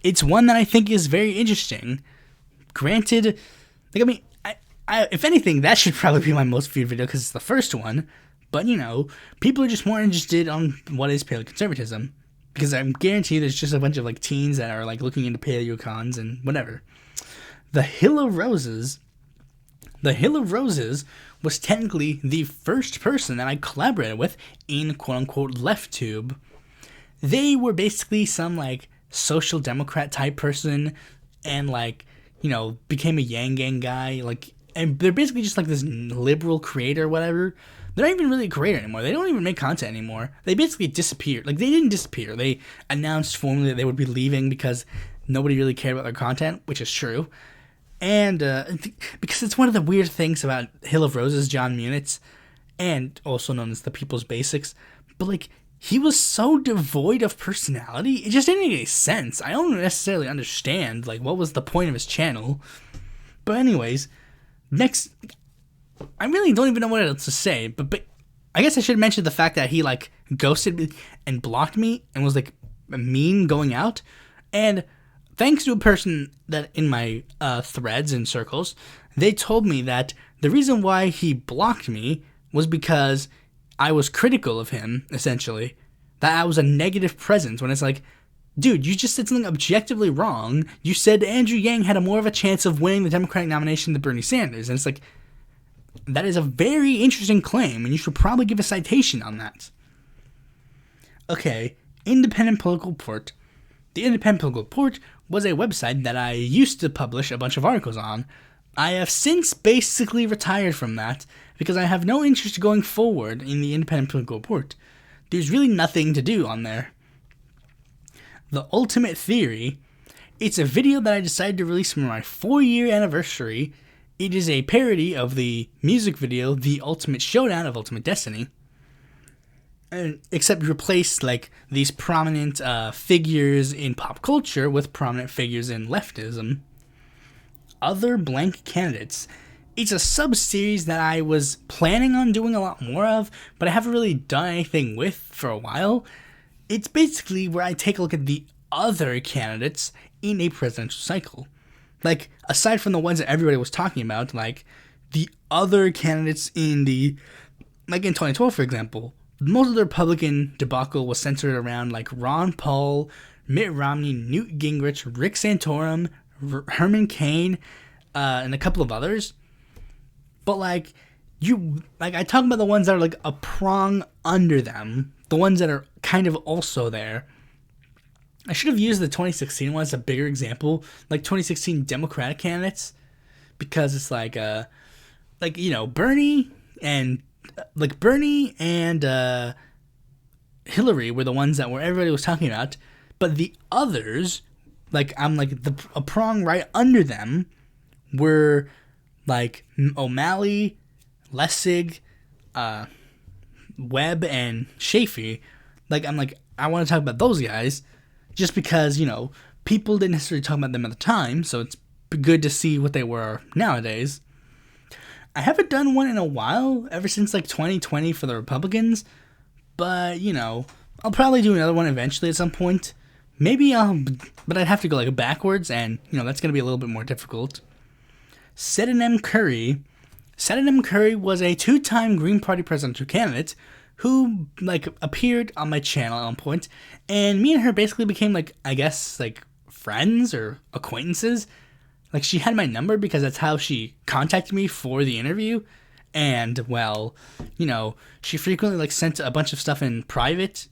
[SPEAKER 1] It's one that I think is very interesting. Granted, like, I mean, I if anything, that should probably be my most viewed video because it's the first one. But, you know, people are just more interested on what is paleoconservatism. Because I'm guaranteed there's just a bunch of, like, teens that are, like, looking into paleocons and whatever. The Hill of Roses was technically the first person that I collaborated with in quote-unquote LeftTube. They were basically some, like, social democrat type person and, like, you know, became a Yang Gang guy, like, and they're basically just, like, this liberal creator or whatever. They're not even really a creator anymore. They don't even make content anymore. They basically disappeared. Like, they didn't disappear. They announced formally that they would be leaving because nobody really cared about their content, which is true. And because it's one of the weird things about Hill of Roses, John Munitz, and also known as the People's Basics, but, like, he was so devoid of personality, it just didn't make any sense. I don't necessarily understand, like, what was the point of his channel. But anyways, next, I really don't even know what else to say, but I guess I should mention the fact that he, like, ghosted me and blocked me and was, like, mean going out. And thanks to a person that in my threads and circles, they told me that the reason why he blocked me was because I was critical of him, essentially. That I was a negative presence, when it's like, dude, you just said something objectively wrong. You said Andrew Yang had more of a chance of winning the Democratic nomination than Bernie Sanders. And it's like, that is a very interesting claim, and you should probably give a citation on that. Okay, Independent Political Report. The Independent Political Report was a website that I used to publish a bunch of articles on. I have since basically retired from that because I have no interest going forward in the Independent Political Report. There's really nothing to do on there. The Ultimate Theory. It's a video that I decided to release for my 4-year anniversary. It is a parody of the music video, The Ultimate Showdown of Ultimate Destiny. Except replace, like, these prominent figures in pop culture with prominent figures in leftism. Other Blank Candidates. It's a sub-series that I was planning on doing a lot more of, but I haven't really done anything with for a while. It's basically where I take a look at the other candidates in a presidential cycle. Like, aside from the ones that everybody was talking about, like, the other candidates in 2012, for example, most of the Republican debacle was centered around, like, Ron Paul, Mitt Romney, Newt Gingrich, Rick Santorum, Herman Cain, and a couple of others. But, like, I talk about the ones that are, like, a prong under them, the ones that are kind of also there. I should have used the 2016 one as a bigger example, like 2016 Democratic candidates, because it's Bernie and Hillary were the ones that everybody was talking about, but the others, a prong right under them, were like O'Malley, Lessig, Webb, and Chafee. I want to talk about those guys, just because, people didn't necessarily talk about them at the time, so it's good to see what they were nowadays. I haven't done one in a while, ever since 2020 for the Republicans, but, I'll probably do another one eventually at some point. But I'd have to go backwards, and, that's going to be a little bit more difficult. Sydenham Curry was a 2-time Green Party presidential candidate who, appeared on my channel at one point, and me and her basically became, friends or acquaintances. She had my number because that's how she contacted me for the interview, and, she frequently, sent a bunch of stuff in private,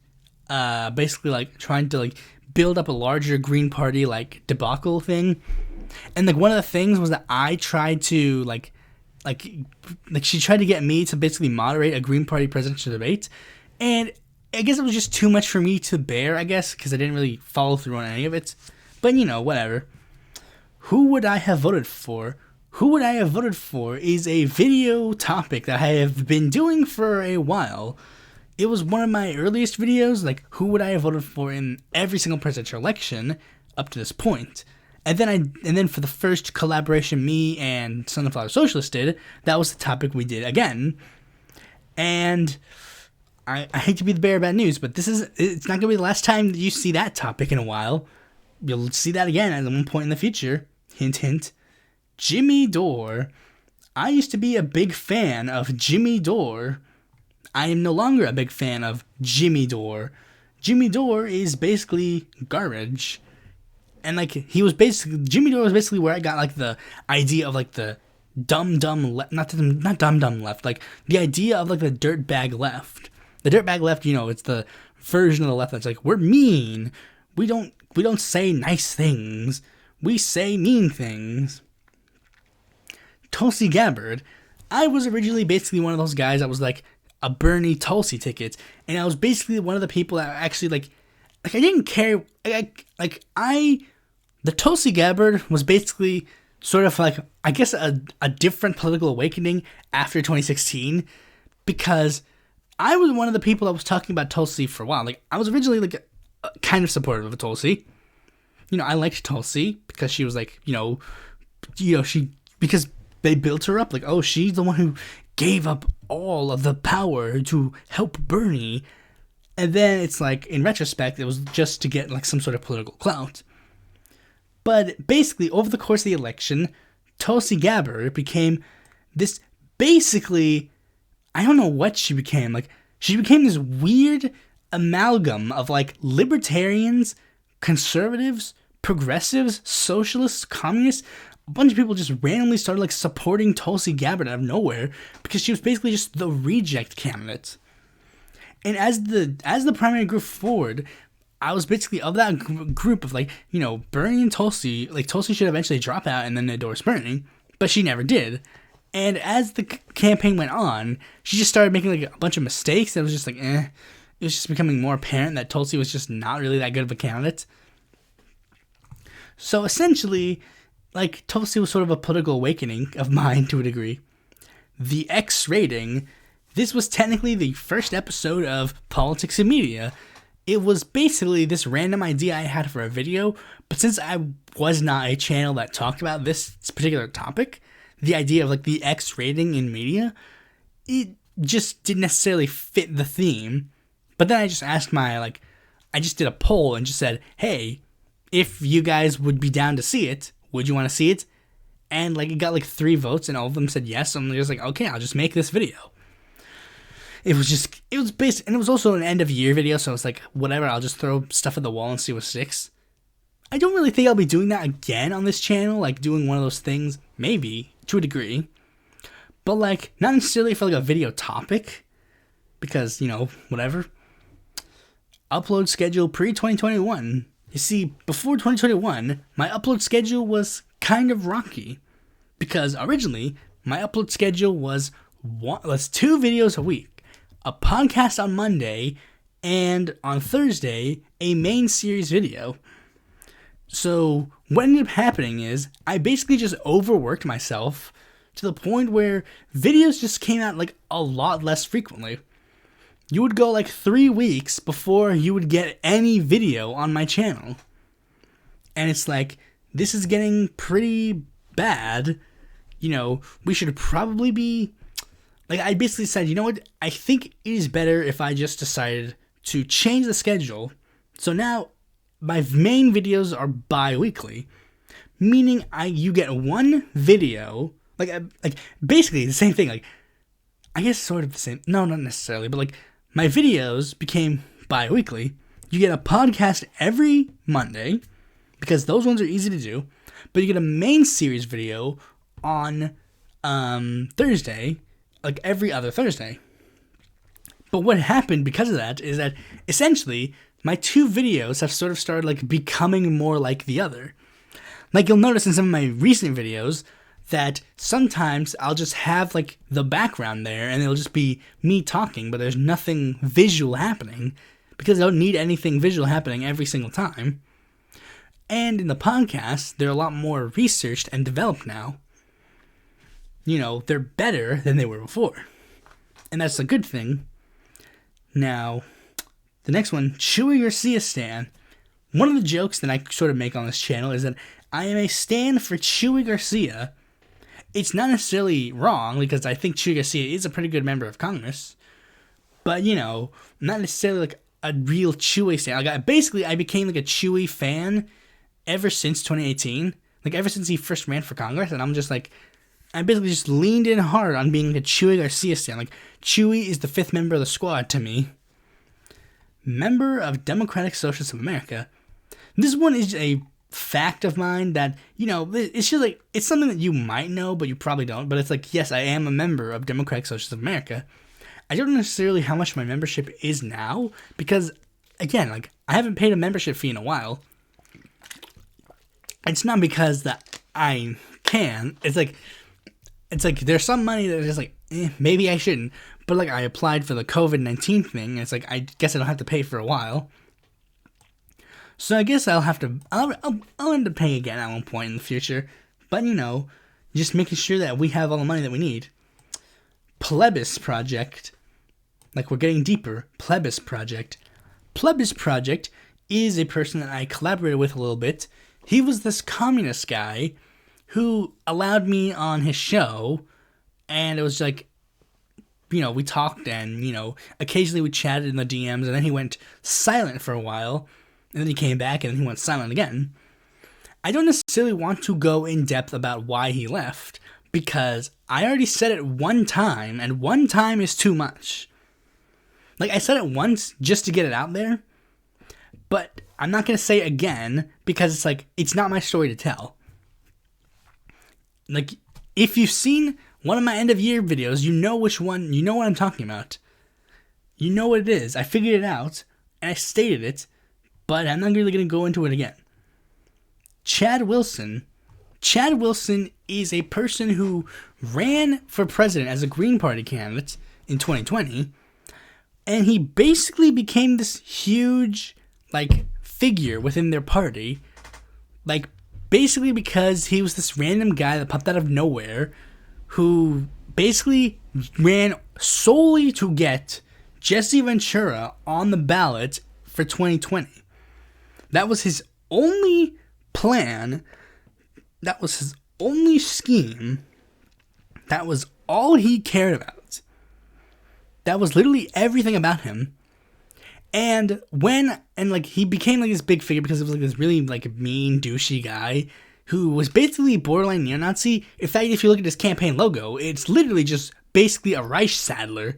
[SPEAKER 1] basically, trying to, build up a larger Green Party, debacle thing, and, one of the things was that I tried to, she tried to get me to basically moderate a Green Party presidential debate, and I guess it was just too much for me to bear, because I didn't really follow through on any of it, but, whatever. Who would I have voted for? Who would I have voted for is a video topic that I have been doing for a while. It was one of my earliest videos, who would I have voted for in every single presidential election up to this point. And then for the first collaboration me and Sunflower Socialist did, that was the topic we did again. And I hate to be the bearer of bad news, but it's not going to be the last time that you see that topic in a while. You'll see that again at one point in the future. Hint, hint. Jimmy Dore. I used to be a big fan of Jimmy Dore. I am no longer a big fan of Jimmy Dore. Jimmy Dore is basically garbage. And, Jimmy Dore was basically where I got, the idea of, the dumb left, not dumb left, the idea of, the dirtbag left. The dirtbag left, it's the version of the left that's we're mean. We don't say nice things. We say mean things. Tulsi Gabbard. I was originally basically one of those guys that was, a Bernie Tulsi ticket. And I was basically one of the people that actually, I didn't care. The Tulsi Gabbard was basically sort of I guess a different political awakening after 2016, because I was one of the people that was talking about Tulsi for a while. I was originally kind of supportive of Tulsi. I liked Tulsi because she was because they built her up she's the one who gave up all of the power to help Bernie. And then it's in retrospect, it was just to get some sort of political clout. But basically, over the course of the election, Tulsi Gabbard became this basically, I don't know what she became. She became this weird amalgam of libertarians, conservatives, progressives, socialists, communists. A bunch of people just randomly started supporting Tulsi Gabbard out of nowhere because she was basically just the reject candidate. And as the primary group forward, I was basically of that group of Bernie and Tulsi. Tulsi should eventually drop out and then endorse Bernie, but she never did. And as the campaign went on, she just started making a bunch of mistakes. It was just It was just becoming more apparent that Tulsi was just not really that good of a candidate. So essentially, Tulsi was sort of a political awakening of mine to a degree. The X rating. This was technically the first episode of Politics and Media. It was basically this random idea I had for a video, but since I was not a channel that talked about this particular topic, the idea of the X rating in media, it just didn't necessarily fit the theme. But then I just asked I just did a poll and just said, hey, if you guys would be down to see it. Would you want to see it? And like it got like 3 votes, and all of them said yes. So I'm just like, okay, I'll just make this video. It was based, and it was also an end of year video, so it's like, whatever, I'll just throw stuff at the wall and see what sticks. I don't really think I'll be doing that again on this channel, like doing one of those things, maybe, to a degree. But like, not necessarily for like a video topic, because, you know, whatever. Upload schedule pre-2021. You see, before 2021, my upload schedule was kind of rocky. Because originally, my upload schedule was 2 videos a week. A podcast on Monday, and on Thursday, a main series video. So what ended up happening is I basically just overworked myself to the point where videos just came out like a lot less frequently. You would go like 3 weeks before you would get any video on my channel. And it's like, this is getting pretty bad. You know, we should probably be... Like, I basically said, you know what, I think it is better if I just decided to change the schedule. So now, my main videos are bi-weekly. Meaning, you get 1 video, like basically the same thing, like, I guess sort of the same, no, not necessarily, but like, my videos became bi-weekly. You get a podcast every Monday, because those ones are easy to do, but you get a main series video on Thursday, like every other Thursday. But what happened because of that is that essentially my 2 videos have sort of started like becoming more like the other. Like you'll notice in some of my recent videos that sometimes I'll just have like the background there and it'll just be me talking, but there's nothing visual happening because I don't need anything visual happening every single time. And in the podcast, they're a lot more researched and developed now. You know, they're better than they were before. And that's a good thing. Now, the next one, Chewy Garcia stan. One of the jokes that I sort of make on this channel is that I am a stan for Chewy Garcia. It's not necessarily wrong, because I think Chewy Garcia is a pretty good member of Congress. But, you know, not necessarily like a real Chewy stan. Like, I became like a Chewy fan ever since 2018. Like, ever since he first ran for Congress. And I'm just like... I basically just leaned in hard on being a Chewy Garcia stan. Like, Chewy is the 5th member of the squad to me. Member of Democratic Socialists of America. This one is a fact of mine that, you know, it's just like, it's something that you might know, but you probably don't. But it's like, yes, I am a member of Democratic Socialists of America. I don't know necessarily how much my membership is now, because, again, like, I haven't paid a membership fee in a while. It's not because that I can. It's like there's some money that is just like, maybe I shouldn't. But like I applied for the COVID-19 thing, and it's like, I guess I don't have to pay for a while. So I guess I'll end up paying again at one point in the future. But you know, just making sure that we have all the money that we need. Pluribus Project. Like we're getting deeper. Pluribus Project. Pluribus Project is a person that I collaborated with a little bit. He was this communist guy who allowed me on his show, and it was like, you know, we talked and, you know, occasionally we chatted in the DMs, and then he went silent for a while, and then he came back, and then he went silent again. I don't necessarily want to go in depth about why he left, because I already said it one time, and one time is too much. Like, I said it once just to get it out there, but I'm not going to say it again, because it's like, it's not my story to tell. Like, if you've seen one of my end of year videos, you know which one, you know what I'm talking about. You know what it is. I figured it out, and I stated it, but I'm not really going to go into it again. Chad Wilson. Chad Wilson is a person who ran for president as a Green Party candidate in 2020, and he basically became this huge, like, figure within their party, like, basically because he was this random guy that popped out of nowhere who basically ran solely to get Jesse Ventura on the ballot for 2020. That was his only plan. That was his only scheme. That was all he cared about. That was literally everything about him. And like he became like this big figure because it was like this really like mean, douchey guy who was basically borderline neo-Nazi. In fact, if you look at his campaign logo, it's literally just basically a Reich Sadler.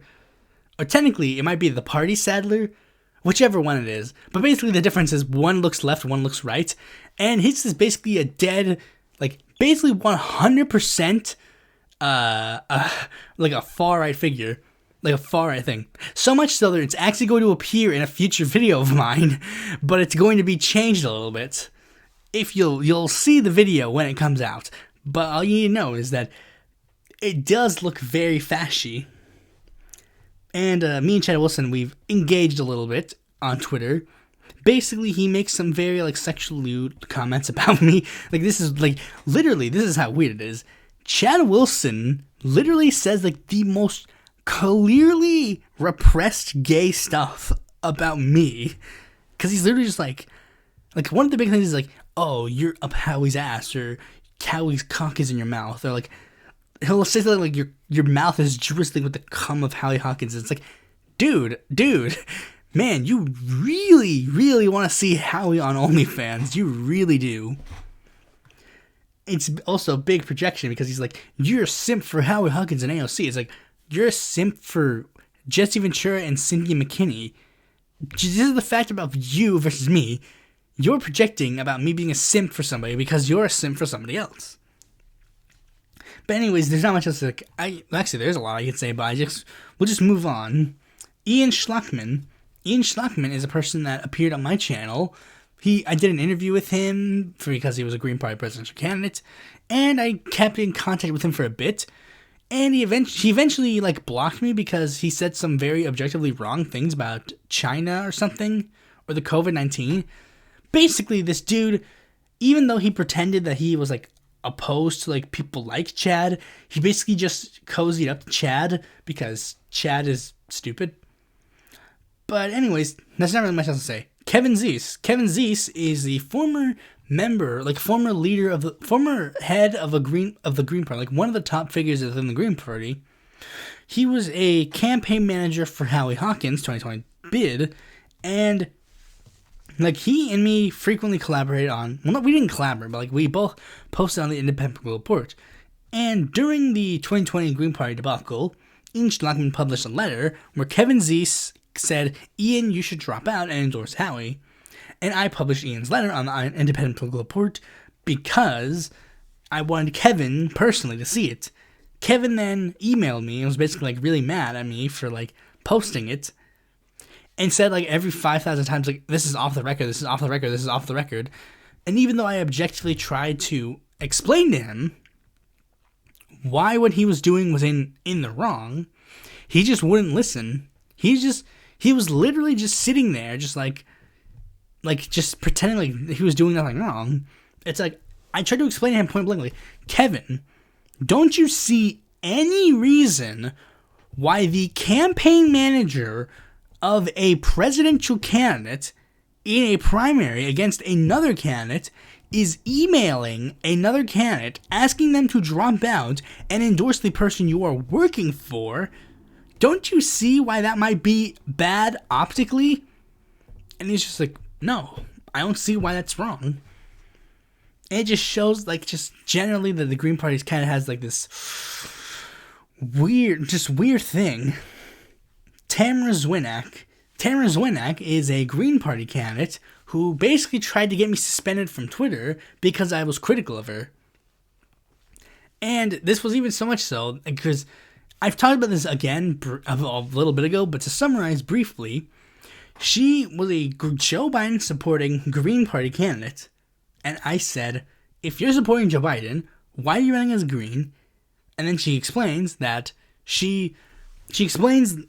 [SPEAKER 1] Or technically, it might be the Party Sadler, whichever one it is. But basically, the difference is one looks left, one looks right. And his is basically a dead, like, basically 100% like a far-right figure. Like a far-right thing. So much so that it's actually going to appear in a future video of mine, but it's going to be changed a little bit. If you'll see the video when it comes out. But all you need to know is that it does look very fashy. And me and Chad Wilson, we've engaged a little bit on Twitter. Basically, he makes some very, like, sexual lewd comments about me. Like, this is, like, literally, this is how weird it is. Chad Wilson literally says, like, the most clearly repressed gay stuff about me. Because he's literally just, like, one of the big things is, like, oh, you're up Howie's ass, or Howie's cock is in your mouth, or, like, he'll say something like your mouth is drizzling with the cum of Howie Hawkins. It's like, dude, man, you really, really want to see Howie on OnlyFans. You really do. It's also a big projection because he's like, you're a simp for Howie Hawkins and AOC. It's like, you're a simp for Jesse Ventura and Cindy McKinney. This is the fact about you versus me. You're projecting about me being a simp for somebody because you're a simp for somebody else. But anyways, there's not much else. Actually, there's a lot I could say, but we'll just move on. Ian Schlockman is a person that appeared on my channel. I did an interview with him because he was a Green Party presidential candidate, and I kept in contact with him for a bit. And he eventually like blocked me because he said some very objectively wrong things about China or something, or the COVID-19. Basically, this dude, even though he pretended that he was like opposed to like people like Chad, he basically just cozied up to Chad because Chad is stupid. But anyways, that's not really much else to say. Kevin Zeese is the former head of the Green Party, like one of the top figures within the Green Party. He was a campaign manager for Howie Hawkins' 2020 bid, and like he and me frequently collaborated on. Well, no, we didn't collaborate, but like we both posted on the Independent Report. And during the 2020 Green Party debacle, Ian Schlockman published a letter where Kevin Zeese said, "Ian, you should drop out and endorse Howie." And I published Ian's letter on the Independent Political Report because I wanted Kevin personally to see it. Kevin then emailed me and was basically like really mad at me for like posting it, and said like every 5,000 times like, "This is off the record, this is off the record, this is off the record." And even though I objectively tried to explain to him why what he was doing was in the wrong, he just wouldn't listen. He was literally just sitting there just like just pretending like he was doing nothing wrong. It's like, I tried to explain to him point blankly, Kevin, don't you see any reason why the campaign manager of a presidential candidate in a primary against another candidate is emailing another candidate asking them to drop out and endorse the person you are working for? Don't you see why that might be bad optically? And he's just like, no, I don't see why that's wrong. And it just shows, like, just generally that the Green Party kind of has, like, this weird thing. Tamara Zwinak is a Green Party candidate who basically tried to get me suspended from Twitter because I was critical of her. And this was even so much so, because I've talked about this again a little bit ago, but to summarize briefly, she was a Joe Biden supporting Green Party candidate. And I said, if you're supporting Joe Biden, why are you running as Green? And then she explains that she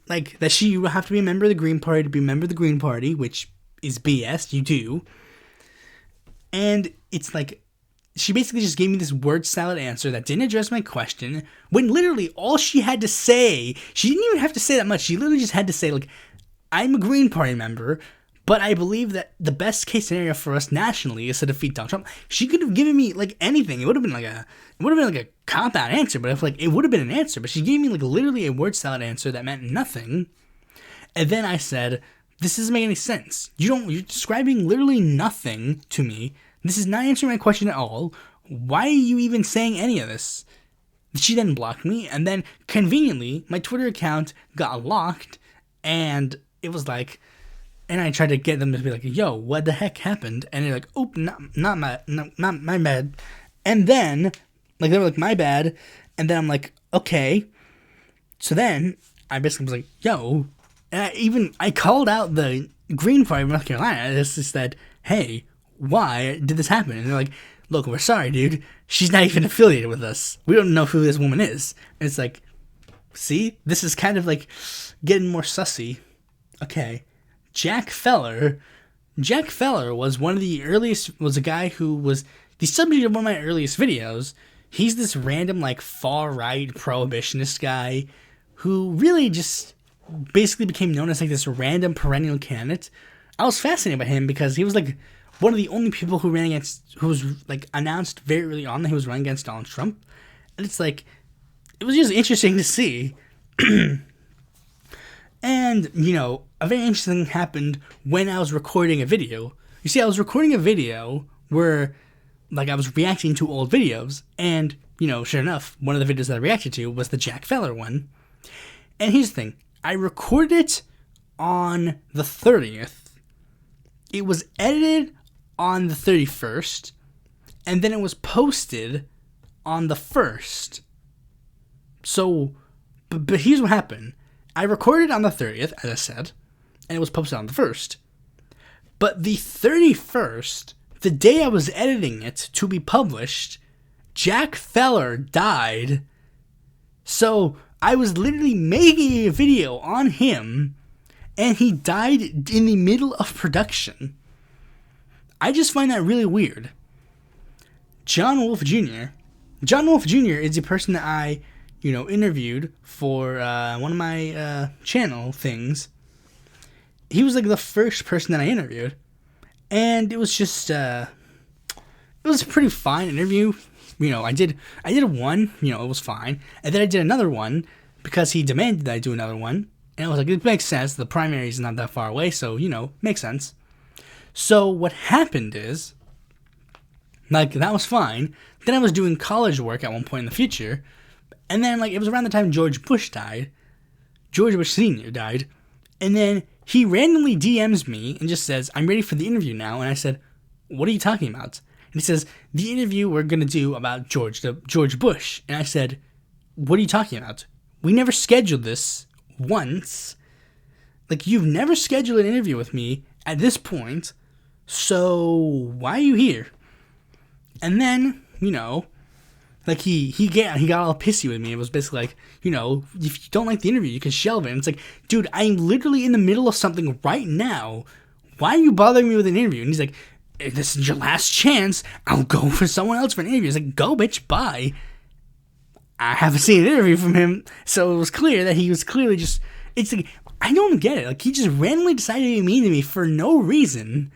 [SPEAKER 1] like that you have to be a member of the Green Party to be a member of the Green Party, which is BS, you do. And it's like, she basically just gave me this word salad answer that didn't address my question, when literally all she had to say, she didn't even have to say that much, she literally just had to say, like, I'm a Green Party member, but I believe that the best case scenario for us nationally is to defeat Donald Trump. She could have given me like anything. It would have been like a cop-out answer, but if like it would have been an answer. But she gave me like literally a word salad answer that meant nothing. And then I said, This doesn't make any sense. You're describing literally nothing to me. This is not answering my question at all. Why are you even saying any of this? She then blocked me, and then conveniently, my Twitter account got locked, and it was like, and I tried to get them to be like, yo, what the heck happened? And they're like, oh, not my bad. And then, like, they were like, my bad. And then I'm like, okay. So then, I basically was like, yo, and I called out the Green Party of North Carolina. I just said, hey, why did this happen? And they're like, look, we're sorry, dude. She's not even affiliated with us. We don't know who this woman is. And it's like, see? This is kind of like getting more sussy. Okay. Jack Feller was was a guy who was the subject of one of my earliest videos. He's this random, like, far-right prohibitionist guy who really just basically became known as, like, this random perennial candidate. I was fascinated by him because he was, like, one of the only people who was, like, announced very early on that he was running against Donald Trump. And it's, like, it was just interesting to see. And, you know, a very interesting thing happened when I was recording a video. You see, I was recording a video where, like, I was reacting to old videos. And, you know, sure enough, one of the videos that I reacted to was the Jack Feller one. And here's the thing. I recorded it on the 30th. It was edited on the 31st, and then it was posted on the 1st. So, but here's what happened. I recorded on the 30th, as I said, and it was posted on the 1st. But the 31st, the day I was editing it to be published, Jack Feller died. So, I was literally making a video on him, and he died in the middle of production. I just find that really weird. John Wolfe Jr. is the person that I, you know, interviewed for one of my channel things. He was like the first person that I interviewed, and it was just it was a pretty fine interview. You know, I did one, you know, it was fine, and then I did another one because he demanded that I do another one, and I was like, it makes sense. The primary is not that far away, so, you know, makes sense. So what happened is, like, that was fine. Then I was doing college work at one point in the future, and then, like, it was around the time George Bush Sr. died, and then he randomly DMs me and just says, I'm ready for the interview now, and I said, what are you talking about? And he says, the interview we're going to do about George Bush, and I said, what are you talking about? We never scheduled this once. Like, you've never scheduled an interview with me at this point, so why are you here? And then, you know, like, he got all pissy with me. It was basically like, you know, if you don't like the interview, you can shelve it. And it's like, dude, I'm literally in the middle of something right now. Why are you bothering me with an interview? And he's like, if this is your last chance, I'll go for someone else for an interview. It's like, go, bitch, bye. I haven't seen an interview from him, so it was clear that he was clearly just, it's like, I don't get it. Like, he just randomly decided to be mean to me for no reason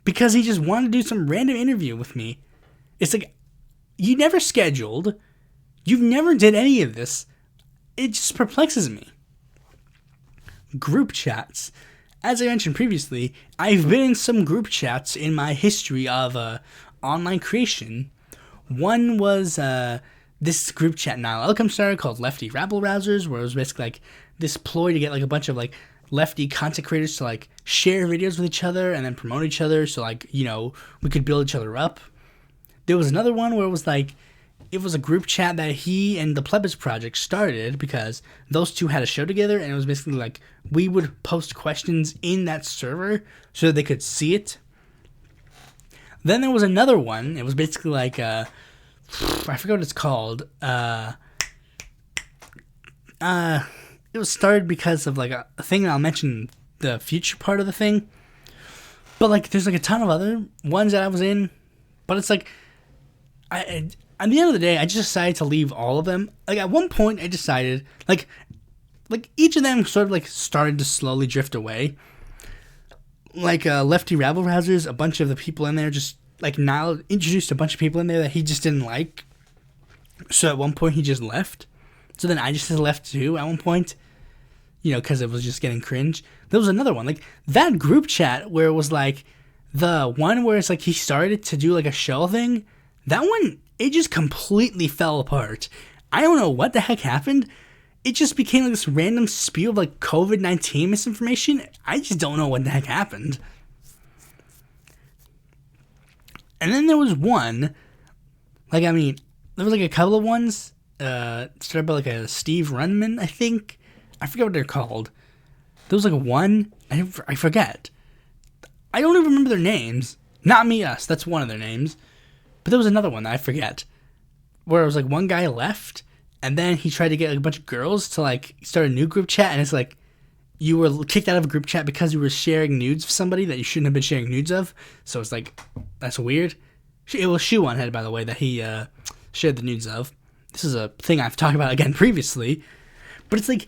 [SPEAKER 1] because he just wanted to do some random interview with me. It's like, you never scheduled. You've never did any of this. It just perplexes me. Group chats. As I mentioned previously, I've been in some group chats in my history of online creation. One was this group chat now Outcome started called Lefty Rabble Rousers, where it was basically like this ploy to get like a bunch of like lefty content creators to like share videos with each other and then promote each other, so like, you know, we could build each other up. There was another one where it was like, it was a group chat that he and the Pluribus Project started because those two had a show together, and it was basically like we would post questions in that server so that they could see it. Then there was another one. It was basically like I forget what it's called. It was started because of like a thing that I'll mention the future part of the thing. But like there's like a ton of other ones that I was in, but it's like at the end of the day, I just decided to leave all of them. Like, at one point, I decided, like each of them sort of, like, started to slowly drift away. Like, Lefty Rabble Rousers, a bunch of the people in there just, like, now introduced a bunch of people in there that he just didn't like. So, at one point, he just left. So, then I just left, too, at one point. because it was just getting cringe. There was another one, like that group chat where it was like the one where it's like he started to do like a shell thing. That one, it just completely fell apart. I don't know what the heck happened. It just became like this random spew of like COVID-19 misinformation. I just don't know what the heck happened. And then there was one, there was like a couple of ones, started by like a Steve Runman, I think. I forget what they're called. There was like one, I forget. I don't even remember their names. Not Me Us, that's one of their names. But there was another one that I forget, where it was like one guy left, and then he tried to get like a bunch of girls to like start a new group chat, and it's like you were kicked out of a group chat because you were sharing nudes of somebody that you shouldn't have been sharing nudes of. So it's like, that's weird. It was Shoe on Head, by the way, that he shared the nudes of. This is a thing I've talked about again previously. But it's like,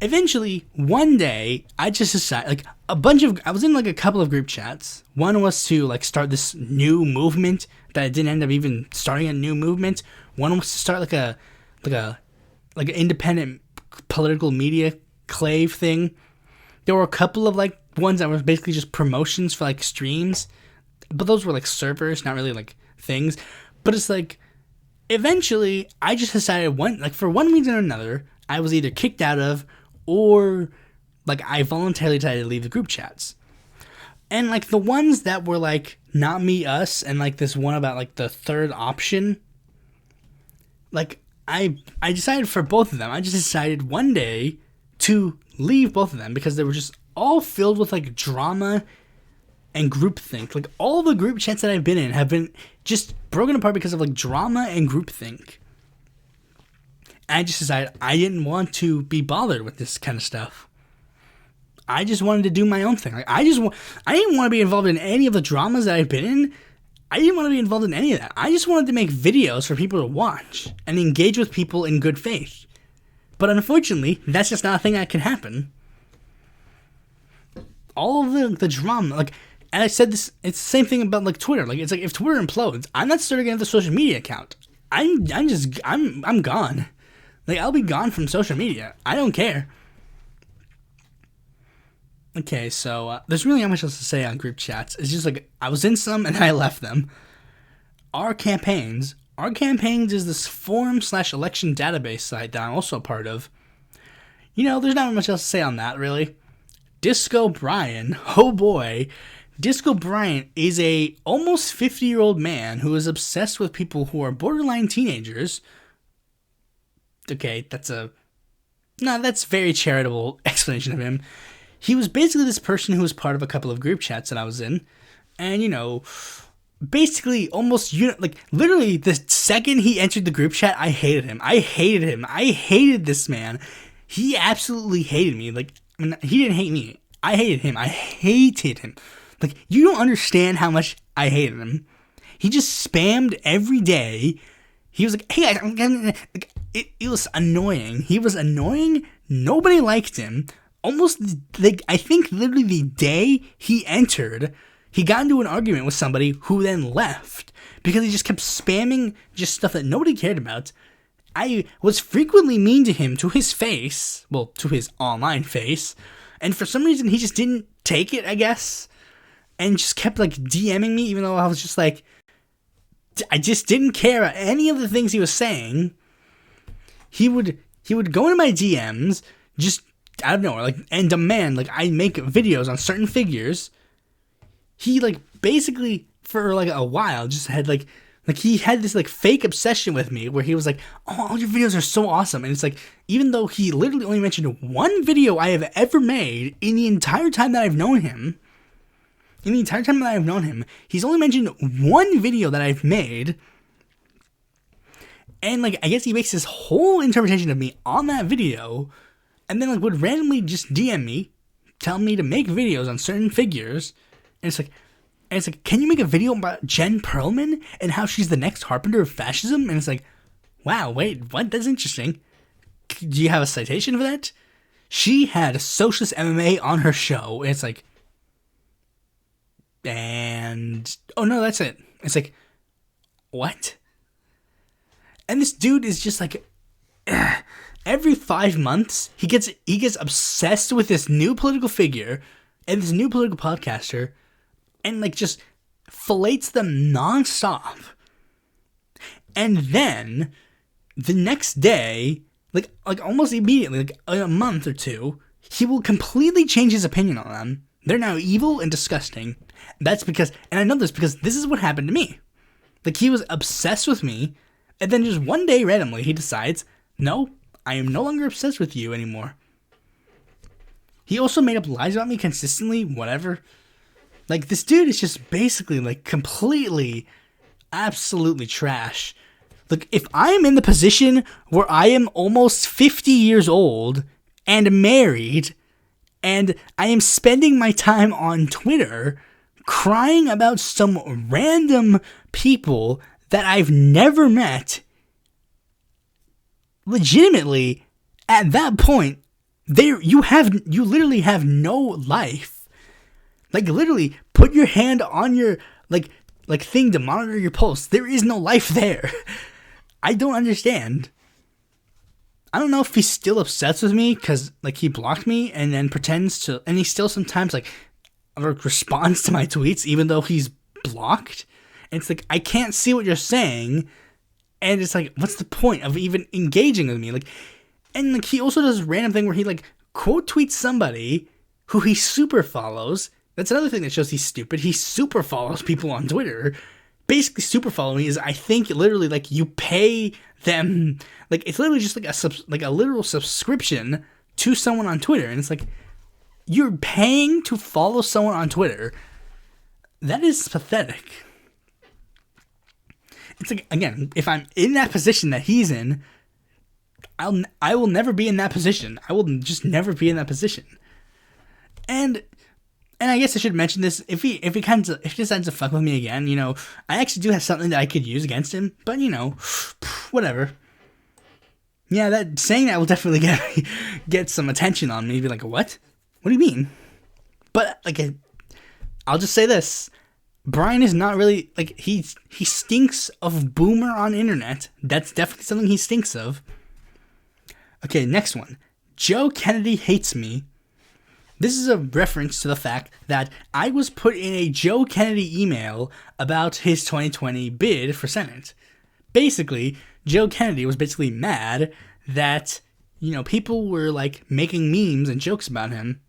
[SPEAKER 1] eventually, one day, I just decided, like, I was in like a couple of group chats. One was to like start this new movement that didn't end up even starting a new movement. One was to start like an independent political media clave thing. There were a couple of like ones that were basically just promotions for like streams, but those were like servers, not really like things. But it's like, eventually, I just decided for one reason or another, I was either kicked out of, or like I voluntarily decided to leave the group chats. And like the ones that were like Not Me Us and like this one about like the third option, like I decided for both of them. I just decided one day to leave both of them because they were just all filled with like drama and groupthink. Like all the group chats that I've been in have been just broken apart because of like drama and groupthink. I just decided I didn't want to be bothered with this kind of stuff. I just wanted to do my own thing. Like I didn't want to be involved in any of the dramas that I've been in. I didn't want to be involved in any of that. I just wanted to make videos for people to watch and engage with people in good faith. But unfortunately, that's just not a thing that can happen. All of the drama, like, and I said this, it's the same thing about like Twitter. Like, it's like if Twitter implodes, I'm not starting another social media account. I'm gone. Like, I'll be gone from social media. I don't care. Okay, so there's really not much else to say on group chats. It's just like, I was in some and I left them. Our Campaigns is this forum/election database site that I'm also a part of. There's not much else to say on that, really. Disco Brian, oh boy. Disco Brian is a almost 50-year-old man who is obsessed with people who are borderline teenagers. Okay, that's very charitable explanation of him. He was basically this person who was part of a couple of group chats that I was in. And, basically almost, literally the second he entered the group chat, I hated him. I hated this man. He absolutely hated me. Like, he didn't hate me. I hated him. I hated him. Like, you don't understand how much I hated him. He just spammed every day. He was like, hey, it was annoying. He was annoying. Nobody liked him. Almost, like, I think literally the day he entered, he got into an argument with somebody who then left because he just kept spamming just stuff that nobody cared about. I was frequently mean to him to his face, well, to his online face, and for some reason he just didn't take it, I guess, and just kept like DMing me even though I was just like, I just didn't care about any of the things he was saying. He would go into my DMs just out of nowhere, like, and demand like I make videos on certain figures. He like basically for like a while just had like he had this like fake obsession with me where he was like, oh, all your videos are so awesome. And it's like, even though he literally only mentioned one video I have ever made in the entire time that I've known him, he's only mentioned one video that I've made. And like, I guess he makes this whole interpretation of me on that video and then like would randomly just DM me, tell me to make videos on certain figures. And it's like, can you make a video about Jen Perlman and how she's the next harbinger of fascism? And it's like, wow, wait, what? That's interesting. Do you have a citation for that? She had Socialist MMA on her show. And it's like, and, oh no, that's it. It's like, what? And this dude is just like, every 5 months, he gets obsessed with this new political figure and this new political podcaster, and like just fillets them nonstop. And then the next day, like almost immediately, like a month or two, he will completely change his opinion on them. They're now evil and disgusting. That's because, and I know this because this is what happened to me. Like, he was obsessed with me, and then just one day randomly he decides, no, I am no longer obsessed with you anymore. He also made up lies about me consistently, whatever. Like, this dude is just basically, like, completely, absolutely trash. Look, if I am in the position where I am almost 50 years old and married, and I am spending my time on Twitter crying about some random people that I've never met, legitimately, at that point, you literally have no life. Like, literally, put your hand on your, like thing to monitor your pulse. There is no life there. I don't understand. I don't know if he's still obsessed with me because, like, he blocked me and then pretends to, and he still sometimes, like, responds to my tweets even though he's blocked. And it's like, I can't see what you're saying. And it's like, what's the point of even engaging with me? Like, and like, he also does this random thing where he, like, quote tweets somebody who he super follows. That's another thing that shows he's stupid. He super follows people on Twitter. Basically, super following is, I think, literally, like, you pay them, like, it's literally just like a literal subscription to someone on Twitter. And it's like, you're paying to follow someone on Twitter. That is pathetic. It's like, again, if I'm in that position that he's in, I will never be in that position. I will just never be in that position. And I guess I should mention this, if he decides to fuck with me again, you know, I actually do have something that I could use against him, but, you know, whatever. Yeah, that saying that will definitely get some attention on me. Be like, what? What do you mean? But, like, I'll just say this. Brian is not really, like, he stinks of boomer on internet. That's definitely something he stinks of. Okay, next one. Joe Kennedy hates me. This is a reference to the fact that I was put in a Joe Kennedy email about his 2020 bid for Senate. Basically, Joe Kennedy was basically mad that, you know, people were, like, making memes and jokes about him.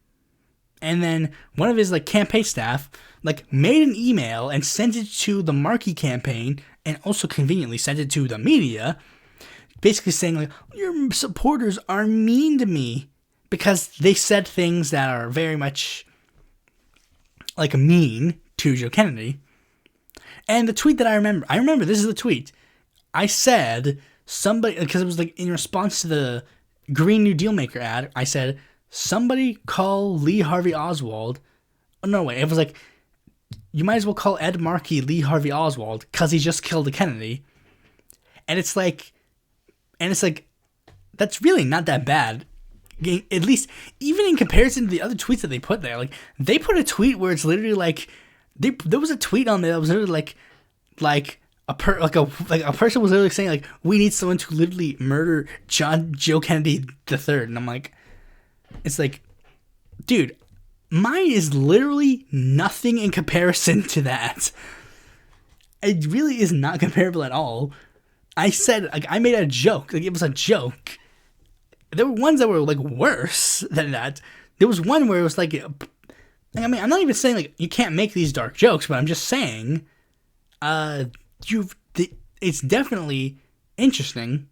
[SPEAKER 1] And then one of his, like, campaign staff, like, made an email and sent it to the Markey campaign and also conveniently sent it to the media, basically saying, like, your supporters are mean to me because they said things that are very much, like, mean to Joe Kennedy. And the tweet that I remember, this is the tweet. I said, somebody, because it was, like, in response to the Green New Deal Maker ad, I said, somebody call Lee Harvey Oswald. Oh, no, wait, it was like, you might as well call Ed Markey Lee Harvey Oswald because he just killed a Kennedy. And it's like, that's really not that bad. At least, even in comparison to the other tweets that they put there. Like, they put a tweet where it's literally like, there was a tweet on there that was literally like a person was literally saying, like, we need someone to literally murder Joe Kennedy III. And I'm like, it's like, dude, mine is literally nothing in comparison to that. It really is not comparable at all. I said, like, I made a joke. Like, it was a joke. There were ones that were, like, worse than that. There was one where it was like, I mean, I'm not even saying, like, you can't make these dark jokes, but I'm just saying, it's definitely interesting,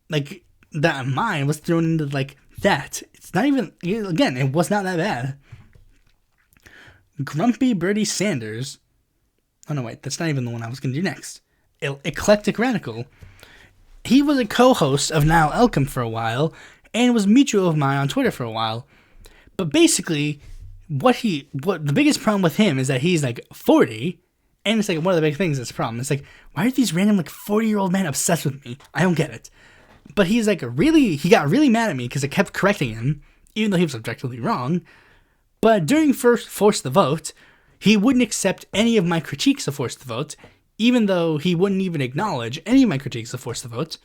[SPEAKER 1] like, that mine was thrown into, like, that. It's not even, again, it was not that bad. Grumpy Birdie Sanders. Oh, no, wait, that's not even the one I was going to do next. Eclectic Radical. He was a co-host of Now Elcom for a while, and was mutual of mine on Twitter for a while. But basically, what the biggest problem with him is that he's, like, 40, and it's, like, one of the big things that's a problem. It's like, why are these random, like, 40-year-old men obsessed with me? I don't get it. But he's, like, he got really mad at me because I kept correcting him, even though he was objectively wrong. But during Force the Vote, he wouldn't accept any of my critiques of Force the Vote, even though he wouldn't even acknowledge any of my critiques of Force the Vote.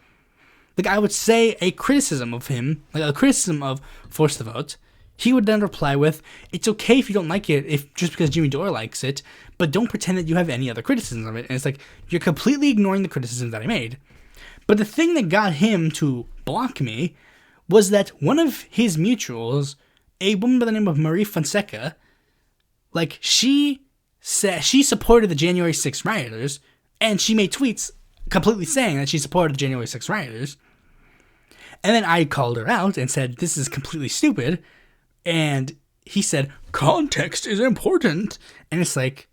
[SPEAKER 1] like I would say a criticism of him, like a criticism of Force the Vote, he would then reply with, it's okay if you don't like it, if just because Jimmy Dore likes it, but don't pretend that you have any other criticism of it. And it's like, you're completely ignoring the criticism that I made. But the thing that got him to block me was that one of his mutuals, a woman by the name of Marie Fonseca, like, she supported the January 6th rioters, and she made tweets completely saying that she supported the January 6th rioters. And then I called her out and said, this is completely stupid. And he said, context is important. And it's like,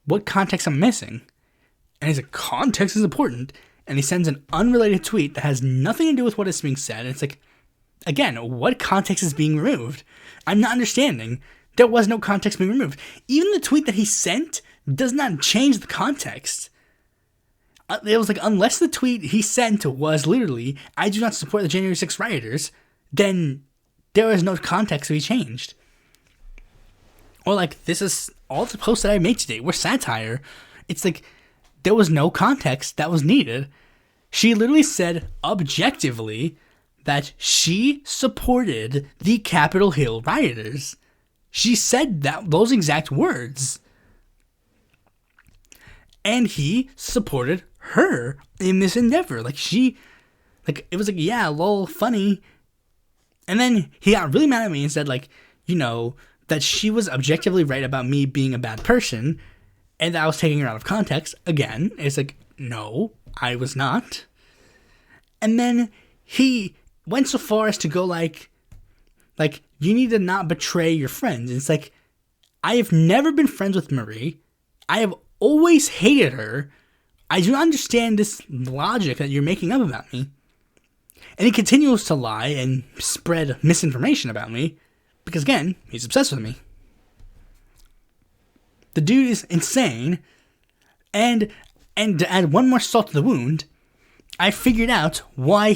[SPEAKER 1] what context am I missing? And he's like, context is important. And he sends an unrelated tweet that has nothing to do with what is being said. And it's like, again, what context is being removed? I'm not understanding. There was no context being removed. Even the tweet that he sent does not change the context. It was like, unless the tweet he sent was literally, I do not support the January 6th rioters, then there is no context to be changed. Or like, this is all the posts that I made today were satire. It's like, there was no context that was needed. She literally said objectively that she supported the Capitol Hill rioters. She said those exact words. And he supported her in this endeavor. Like, it was like, yeah, lol, funny. And then he got really mad at me and said, like, that she was objectively right about me being a bad person, and that I was taking her out of context. Again, it's like, no, I was not. And then he went so far as to go like, you need to not betray your friends. It's like, I have never been friends with Marie. I have always hated her. I do not understand this logic that you're making up about me. And he continues to lie and spread misinformation about me because, again, he's obsessed with me. The dude is insane. And to add one more salt to the wound, I figured out why I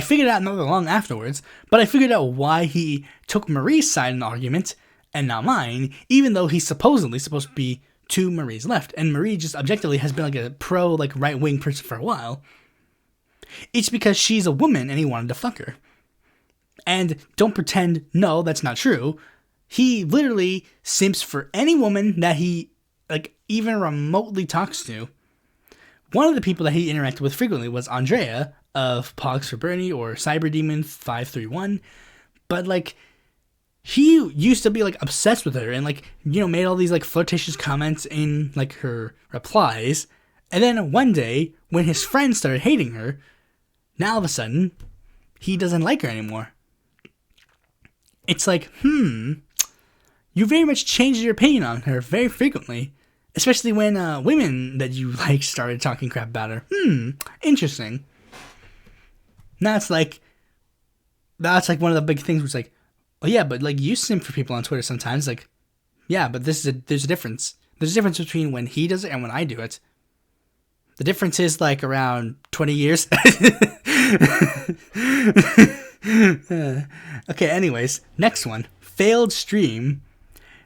[SPEAKER 1] figured it out not long afterwards, but I figured out why he took Marie's side in the argument and not mine, even though he's supposedly supposed to be to Marie's left. And Marie just objectively has been like a pro, like, right-wing person for a while. It's because she's a woman and he wanted to fuck her. And don't pretend, no, that's not true. He literally simps for any woman that he, like, even remotely talks to. One of the people that he interacted with frequently was Andrea of Pogs for Bernie or Cyberdemon 531. But, like, he used to be, like, obsessed with her and, like, made all these, like, flirtatious comments in, like, her replies. And then one day, when his friends started hating her, now all of a sudden, he doesn't like her anymore. It's like, you very much changed your opinion on her very frequently. Especially when women that you like started talking crap about her. Interesting. That's like one of the big things where it's like, oh yeah, but like you simp for people on Twitter sometimes. Like, yeah, but there's a difference. There's a difference between when he does it and when I do it. The difference is like around 20 years. Okay, anyways, next one. Failed stream.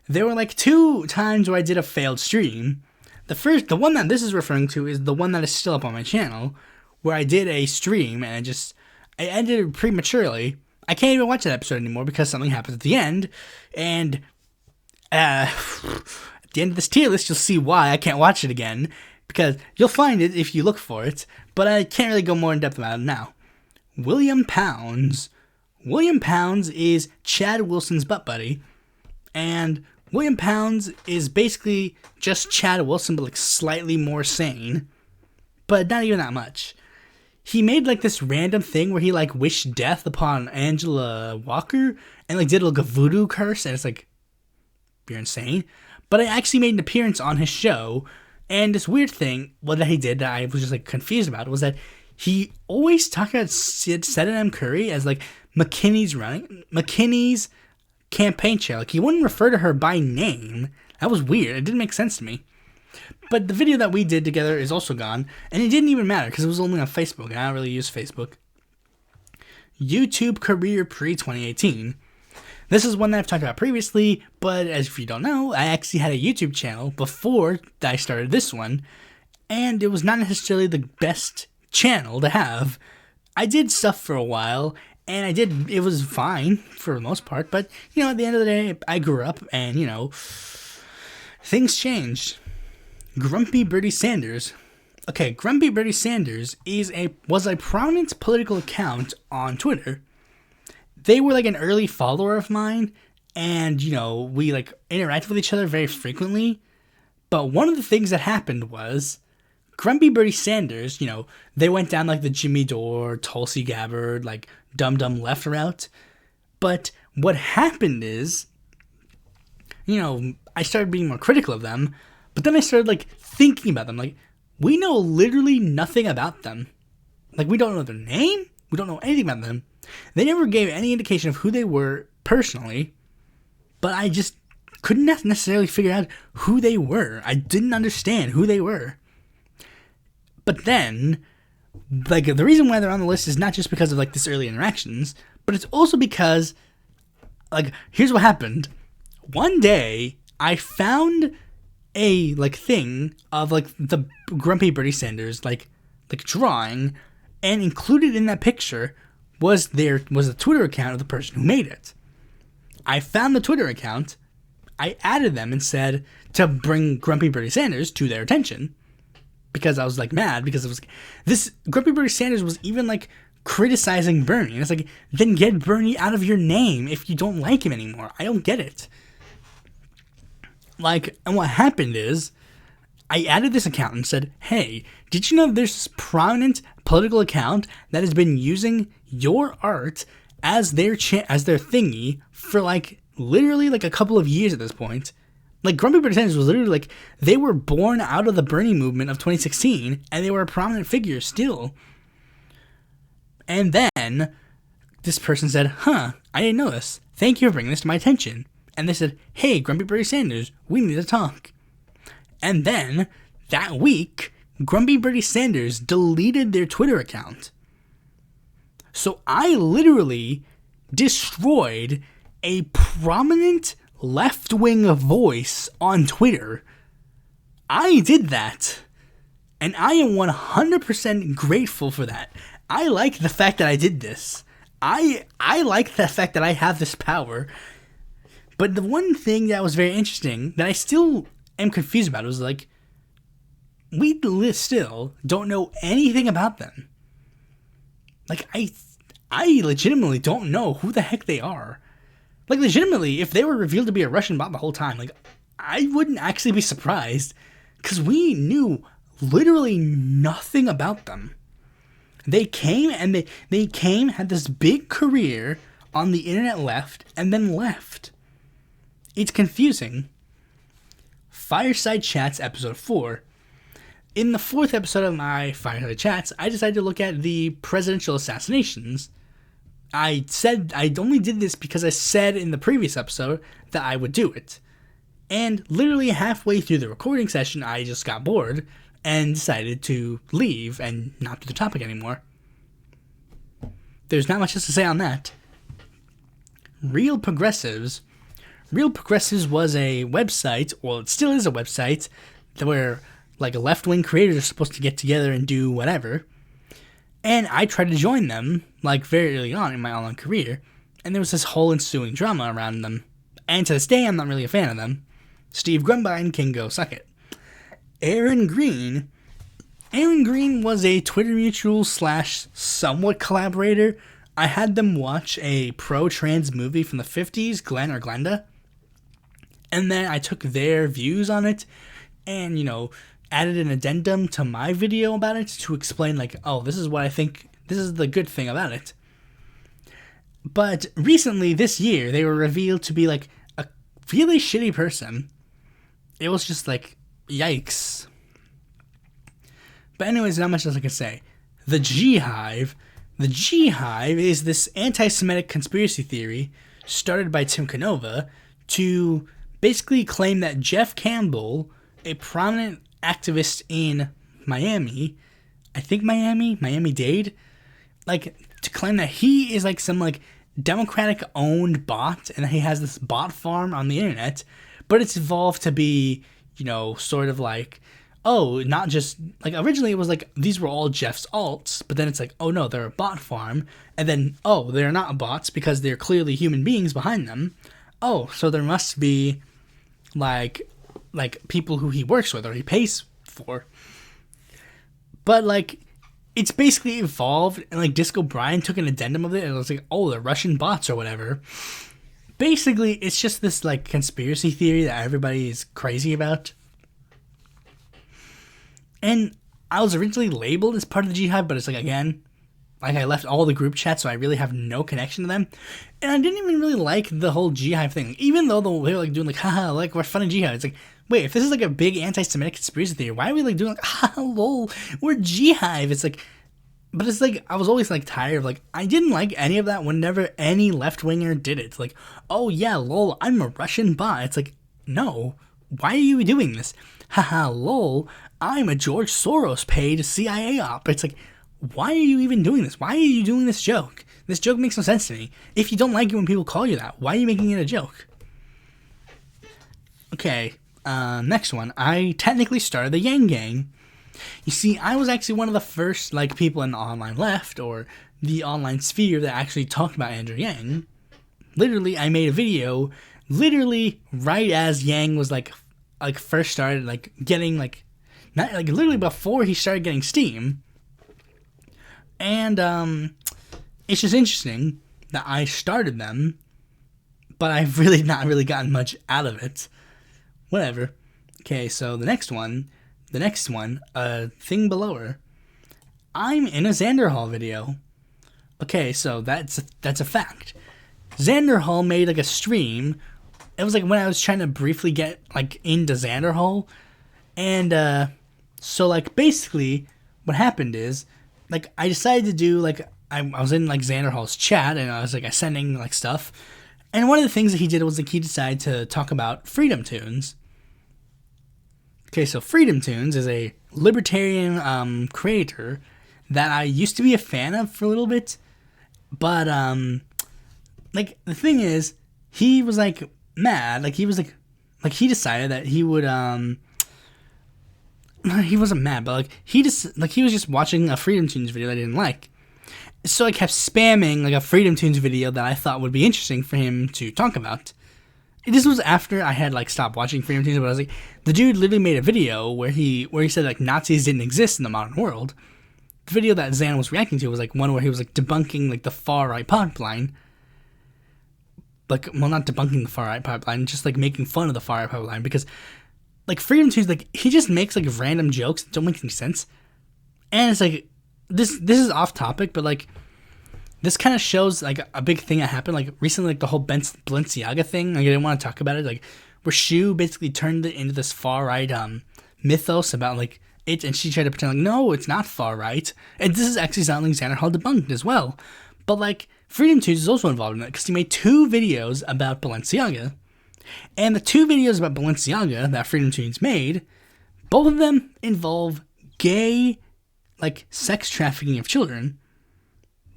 [SPEAKER 1] There were like 2 times where I did a failed stream. The one that this is referring to is the one that is still up on my channel, where I did a stream and I ended it prematurely. I can't even watch that episode anymore because something happens at the end, and at the end of this tier list, you'll see why I can't watch it again, because you'll find it if you look for it, but I can't really go more in depth about it now. William Pounds. William Pounds is Chad Wilson's butt buddy, and William Pounds is basically just Chad Wilson, but like slightly more sane, but not even that much. He made like this random thing where he like wished death upon Angela Walker and like did like a voodoo curse, and it's like, you're insane. But I actually made an appearance on his show, and this weird thing that he did that I was just like confused about was that he always talked about Senator M. Curry as like McKinney's campaign chair. Like, he wouldn't refer to her by name. That was weird. It didn't make sense to me. But the video that we did together is also gone, and it didn't even matter because it was only on Facebook, and I don't really use Facebook. YouTube career pre-2018. This is one that I've talked about previously, but as if you don't know, I actually had a YouTube channel before I started this one, and it was not necessarily the best channel to have. I did stuff for a while, and it was fine for the most part, but, at the end of the day, I grew up, and, things changed. Grumpy Bertie Sanders. Okay, Grumpy Bertie Sanders was a prominent political account on Twitter. They were, an early follower of mine, and, we, interacted with each other very frequently, but one of the things that happened was Grumpy Bertie Sanders, they went down, the Jimmy Dore, Tulsi Gabbard, dumb left route, but what happened is, I started being more critical of them, but then I started, thinking about them, we know literally nothing about them. We don't know their name, we don't know anything about them. They never gave any indication of who they were personally, but I just couldn't necessarily figure out who they were. I didn't understand who they were. But then, the reason why they're on the list is not just because of, this early interactions, but it's also because, here's what happened. One day, I found a, thing of, the Grumpy Bertie Sanders, drawing, and included in that picture was a Twitter account of the person who made it. I found the Twitter account, I added them and said to bring Grumpy Bertie Sanders to their attention, because I was mad, because it was this Grumpy Bertie Sanders was even criticizing Bernie, and it's then get Bernie out of your name if you don't like him anymore. I don't get it. And what happened is, I added this account and said, hey, did you know there's this prominent political account that has been using your art as their thingy for literally a couple of years at this point? Grumpy Bertie Sanders was literally they were born out of the Bernie movement of 2016, and they were a prominent figure still. And then this person said, I didn't know this. Thank you for bringing this to my attention. And they said, hey, Grumpy Bertie Sanders, we need to talk. And then that week, Grumpy Bertie Sanders deleted their Twitter account. So I literally destroyed a prominent left-wing voice on Twitter. I did that. And I am 100% grateful for that. I like the fact that I did this. I like the fact that I have this power. But the one thing that was very interesting, that I still am confused about, was we still don't know anything about them. I legitimately don't know who the heck they are. Legitimately, if they were revealed to be a Russian bot the whole time, I wouldn't actually be surprised, because we knew literally nothing about them. They came, and they came, had this big career on the internet left, and then left. It's confusing. Fireside Chats episode 4. In the 4th episode of my Fireside Chats, I decided to look at the presidential assassinations. I said I only did this because I said in the previous episode that I would do it. And literally halfway through the recording session, I just got bored and decided to leave and not do the topic anymore. There's not much else to say on that. Real Progressives was a website, well, it still is a website, where left-wing creators are supposed to get together and do whatever. And I tried to join them, very early on in my online career, and there was this whole ensuing drama around them. And to this day, I'm not really a fan of them. Steve Grumbine can go suck it. Aaron Green was a Twitter mutual / somewhat collaborator. I had them watch a pro-trans movie from the 50s, Glenn or Glenda. And then I took their views on it and, added an addendum to my video about it to explain, this is what I think, this is the good thing about it. But recently, this year, they were revealed to be, a really shitty person. It was just, yikes. But anyways, not much else I can say. The G-Hive is this anti-Semitic conspiracy theory started by Tim Canova to basically claim that Jeff Campbell, a prominent activist in Miami, I think Miami-Dade, to claim that he is some Democratic-owned bot, and he has this bot farm on the internet, but it's evolved to be, sort of oh, not just, like, originally it was like, these were all Jeff's alts, but then it's like, oh no, they're a bot farm, and then, oh, they're not bots because they're clearly human beings behind them. Oh, so there must be, like people who he works with or he pays for. But, like, it's basically evolved, and, like, Disco Brian took an addendum of it, and it was like, oh, they're Russian bots or whatever. Basically, it's just this, like, conspiracy theory that everybody is crazy about. And I was originally labeled as part of the G Hive, but it's like, again, like, I left all the group chats, so I really have no connection to them. And I didn't even really like the whole G Hive thing. Even though they were, like, doing, like, haha, like, we're funny G Hive. It's like, wait, if this is, like, a big anti-Semitic conspiracy theory, why are we, like, doing, like, haha, lol, we're G Hive? It's like, but it's like, I was always, like, tired of, like, I didn't like any of that whenever any left-winger did it. It's like, oh, yeah, lol, I'm a Russian bot. It's like, no, why are you doing this? Haha, lol, I'm a George Soros-paid CIA op. It's like, why are you even doing this? Why are you doing this joke? This joke makes no sense to me. If you don't like it when people call you that, why are you making it a joke? Okay, next one. I technically started the Yang Gang. You see, I was actually one of the first, like, people in the online left, or the online sphere, that actually talked about Andrew Yang. Literally, I made a video, literally, right as Yang was, like first started, like, getting, like, not, like, literally before he started getting steam. And, it's just interesting that I started them, but I've really not really gotten much out of it. Whatever. Okay, so the next one, thing below her. I'm in a Xander Hall video. Okay, so that's a fact. Xander Hall made, like, a stream. It was, like, when I was trying to briefly get, like, into Xander Hall. And, so, like, basically, what happened is, like, I decided to do, like, I was in, like, Xander Hall's chat, and I was, like, sending, like, stuff. And one of the things that he did was, like, he decided to talk about Freedom Tunes. Okay, so Freedom Tunes is a libertarian creator that I used to be a fan of for a little bit. But, like, the thing is, he was, like, mad. Like, he was, like, he decided that he would, he wasn't mad, but, like, he was just watching a Freedom Tunes video that I didn't like. So I kept spamming, like, a Freedom Tunes video that I thought would be interesting for him to talk about. This was after I had, like, stopped watching Freedom Tunes, but I was like, the dude literally made a video where he said, like, Nazis didn't exist in the modern world. The video that Xan was reacting to was, like, one where he was, like, debunking, like, the far-right pipeline. Like, well, not debunking the far-right pipeline, just, like, making fun of the far-right pipeline, because, like, Freedom Tunes, like, he just makes, like, random jokes that don't make any sense. And it's, like, this is off topic, but, like, this kind of shows, like, a big thing that happened, like, recently, like, the whole Balenciaga thing. Like, I didn't want to talk about it, like, where Shu basically turned it into this far-right, mythos about, like, it, and she tried to pretend, like, no, it's not far-right. And this is actually something Xander Hall debunked as well. But, like, Freedom Tunes is also involved in it, because he made 2 videos about Balenciaga. And the 2 videos about Balenciaga that Freedom Tunes made, both of them involve gay, like, sex trafficking of children.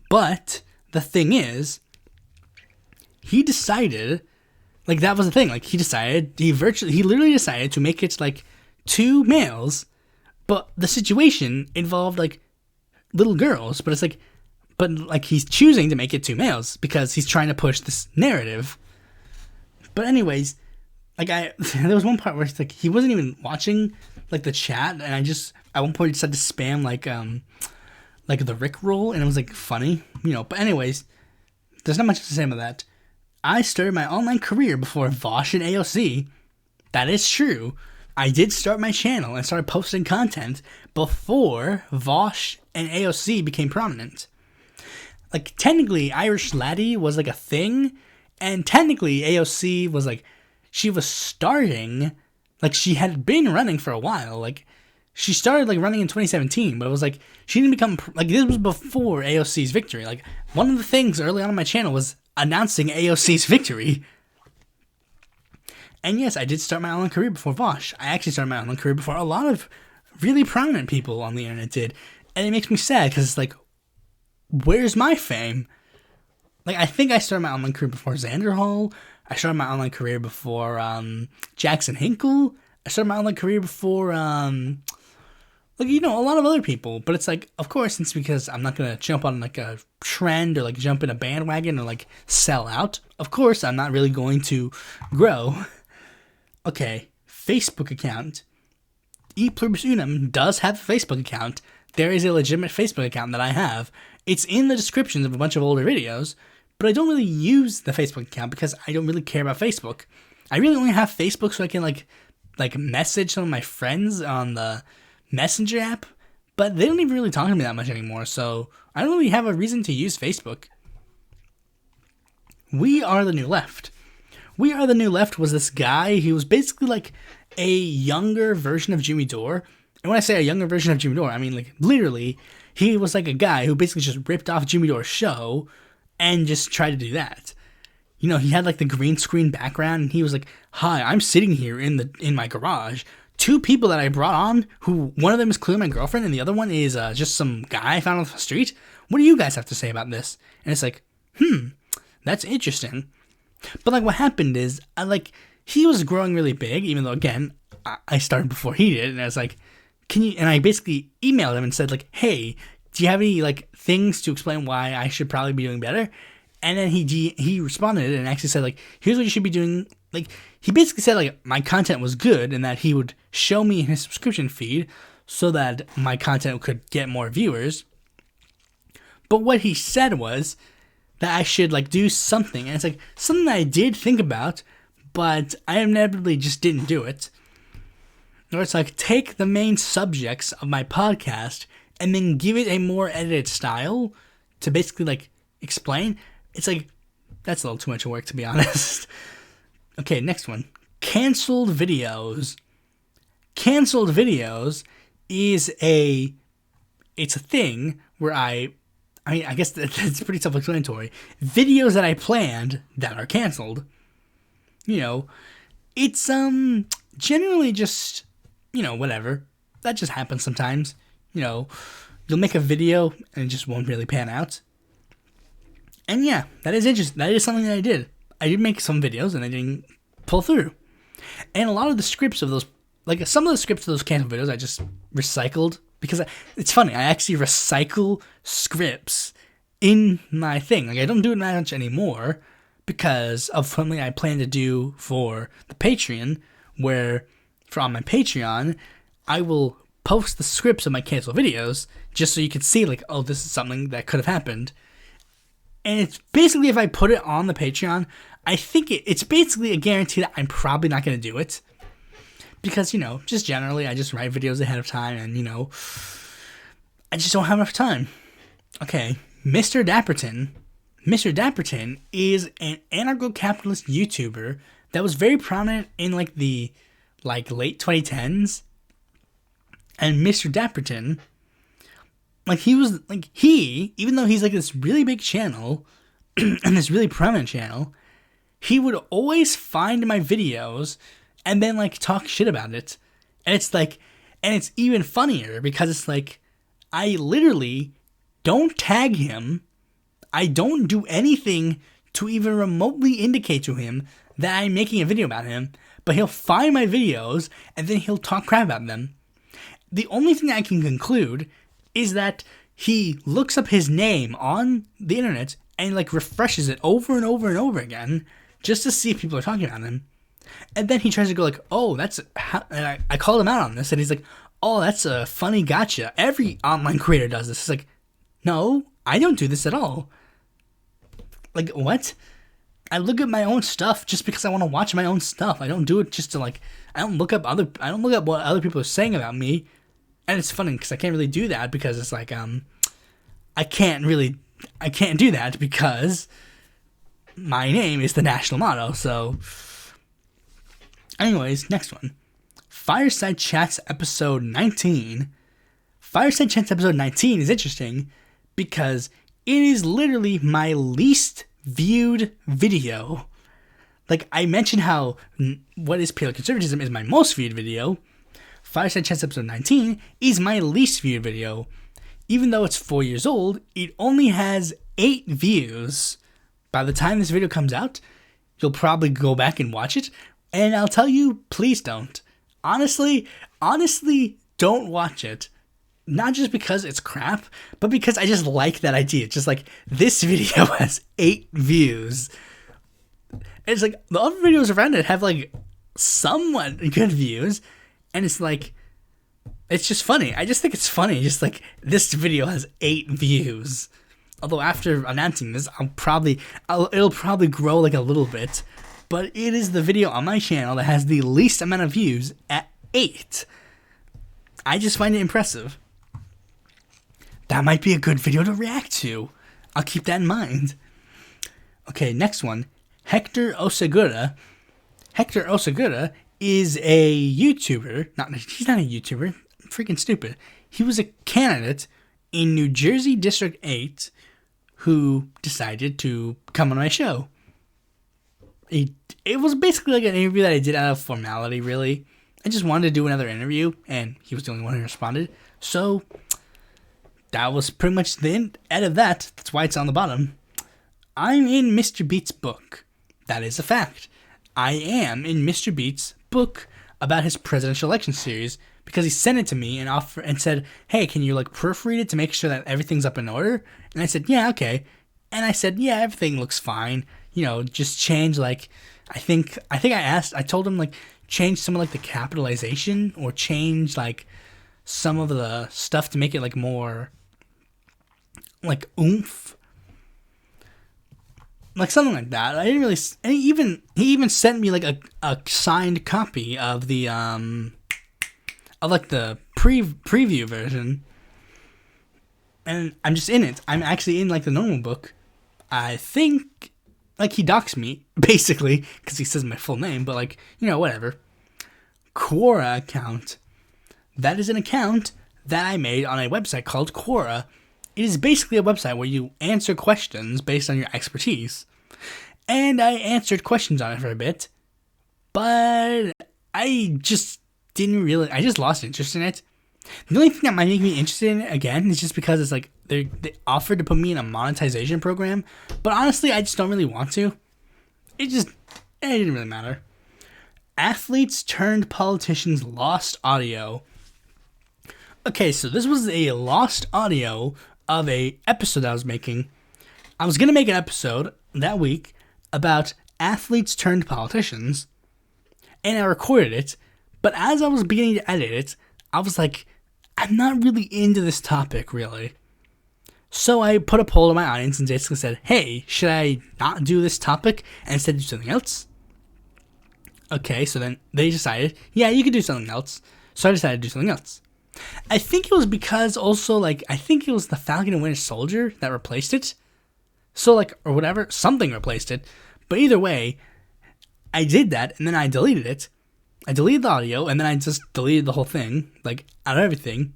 [SPEAKER 1] But the thing is, he decided, like, that was the thing. Like, he literally decided to make it, like, 2 males, but the situation involved, like, little girls. But it's like, he's choosing to make it 2 males because he's trying to push this narrative. But anyways, like, there was one part where it's like, he wasn't even watching, like, the chat, and I just, at one point, decided to spam, like, the Rickroll, and it was, like, funny, you know. But anyways, there's not much to say about that. I started my online career before Vosh and AOC. That is true. I did start my channel and started posting content before Vosh and AOC became prominent. Like, technically, Irish Laddie was, like, a thing, and technically, AOC was, like, she was starting, like, she had been running for a while, like, she started, like, running in 2017, but it was, like, she didn't become, like, this was before AOC's victory. Like, one of the things early on my channel was announcing AOC's victory. And yes, I did start my online career before Vosh. I actually started my online career before a lot of really prominent people on the internet did. And it makes me sad, because it's like, where's my fame? Like, I think I started my online career before Xander Hall. I started my online career before Jackson Hinkle. I started my online career before like, a lot of other people. But it's like, of course, it's because I'm not going to jump on like a trend or like jump in a bandwagon or like sell out. Of course, I'm not really going to grow. Okay, Facebook account. Pluribus Unum does have a Facebook account. There is a legitimate Facebook account that I have. It's in the descriptions of a bunch of older videos, but I don't really use the Facebook account because I don't really care about Facebook. I really only have Facebook so I can like message some of my friends on the Messenger app, but they don't even really talk to me that much anymore, so I don't really have a reason to use Facebook. We Are the New Left. We Are the New Left was this guy. He was basically like a younger version of Jimmy Dore. And when I say a younger version of Jimmy Dore, I mean like literally, he was like a guy who basically just ripped off Jimmy Dore's show and just tried to do that. He had like the green screen background, and he was like, "Hi, I'm sitting here in my garage. Two people that I brought on, who one of them is clearly my girlfriend, and the other one is just some guy I found on the street. What do you guys have to say about this?" And it's like, that's interesting. But like, what happened is, he was growing really big, even though again, I started before he did, and I was like, "Can you?" And I basically emailed him and said like, "Hey, do you have any like things to explain why I should probably be doing better?" And then he responded and actually said like, "Here's what you should be doing." Like, he basically said like my content was good and that he would show me his subscription feed so that my content could get more viewers. But what he said was that I should like do something, and it's like something that I did think about, but I inevitably just didn't do it. Or it's like, take the main subjects of my podcast and then give it a more edited style to basically like explain. It's like, that's a little too much work, to be honest. Okay, next one. Canceled videos. Canceled videos is it's a thing where I guess that's pretty self-explanatory. Videos that I planned that are canceled. It's generally just, whatever. That just happens sometimes. You'll make a video and it just won't really pan out. And yeah, that is interesting. That is something that I did. I did make some videos and I didn't pull through. And a lot of the scripts of those, like some of the scripts of those canceled videos, I just recycled. Because it's funny, I actually recycle scripts in my thing. Like, I don't do it that much anymore because of something I plan to do for the Patreon, where on my Patreon, I will post the scripts of my canceled videos just so you can see, like, oh, this is something that could have happened. And it's basically, if I put it on the Patreon, I think it's basically a guarantee that I'm probably not going to do it. Because, just generally, I just write videos ahead of time and, I just don't have enough time. Okay, Mr. Dapperton. Mr. Dapperton is an anarcho-capitalist YouTuber that was very prominent in, the late 2010s. And Mr. Dapperton, even though he's, this really big channel, and this really prominent channel, he would always find my videos and then, talk shit about it. And it's even funnier because it's I literally don't tag him. I don't do anything to even remotely indicate to him that I'm making a video about him. But he'll find my videos and then he'll talk crap about them. The only thing I can conclude is that he looks up his name on the internet and, refreshes it over and over and over again just to see if people are talking about him. And then he tries to go oh, and I called him out on this, and he's like, oh, that's a funny gotcha. Every online creator does this. It's no, I don't do this at all. What? I look at my own stuff just because I want to watch my own stuff. I don't do it just to I don't look up what other people are saying about me. And it's funny because I can't really do that because it's I can't do that because my name is the national motto. So anyways, next one. Fireside Chats episode 19. Fireside Chats episode 19 is interesting because it is literally my least viewed video. I mentioned how What is Paleoconservatism is my most viewed video. Fireside Chats episode 19 is my least viewed video. Even though it's 4 years old, it only has 8 views. By the time this video comes out, you'll probably go back and watch it. And I'll tell you, please don't. Honestly, don't watch it. not just because it's crap, but because I just like that idea. Just like, this video has 8 views. It's like, the other videos around it have like somewhat good views, and it's like, it's just funny. I just think it's funny. Just like, this video has 8 views. Although after announcing this, it'll probably grow like a little bit. But it is the video on my channel that has the least amount of views at 8. I just find it impressive. That might be a good video to react to. I'll keep that in mind. Okay, next one. Hector Osagura. Hector Osagura is a YouTuber. He's not a YouTuber. Freaking stupid. He was a candidate in New Jersey District 8 who decided to come on my show. It was basically like an interview that I did out of formality, really. I just wanted to do another interview, and he was the only one who responded. So, that was pretty much the end of that. That's why it's on the bottom. I'm in Mr. Beat's book. That is a fact. I am in Mr. Beat's book about his presidential election series, because he sent it to me and said, hey, can you like proofread it to make sure that everything's up in order? And I said, yeah, okay. And I said, yeah, everything looks fine. You know, just change like, I told him like, change some of like the capitalization, or change like some of the stuff to make it like more like oomph. Like something like that. I didn't really, and he even sent me like a signed copy of the of like the preview version, and I'm just in it. I'm actually in like the normal book. I think like he doxed me basically because he says my full name, but like, you know, whatever. Quora account. That is an account that I made on a website called Quora. It is basically a website where you answer questions based on your expertise. And I answered questions on it for a bit, but I just lost interest in it. The only thing that might make me interested in it again is just because it's like they offered to put me in a monetization program, but honestly, I just don't really want to. It didn't really matter. Athletes turned politicians lost audio. Okay, so this was a lost audio of a episode I was making. I was gonna make an episode that week about athletes turned politicians, and I recorded it. But as I was beginning to edit it, I was like, I'm not really into this topic, really. So I put a poll to my audience and basically said, hey, should I not do this topic and instead do something else? Okay, so then they decided, yeah, you could do something else. So I decided to do something else. I think it was because also, like, I think it was the Falcon and Winter Soldier that replaced it. So, like, or whatever, something replaced it. But either way, I did that, and then I deleted it. I deleted the audio, and then I just deleted the whole thing, like, out of everything.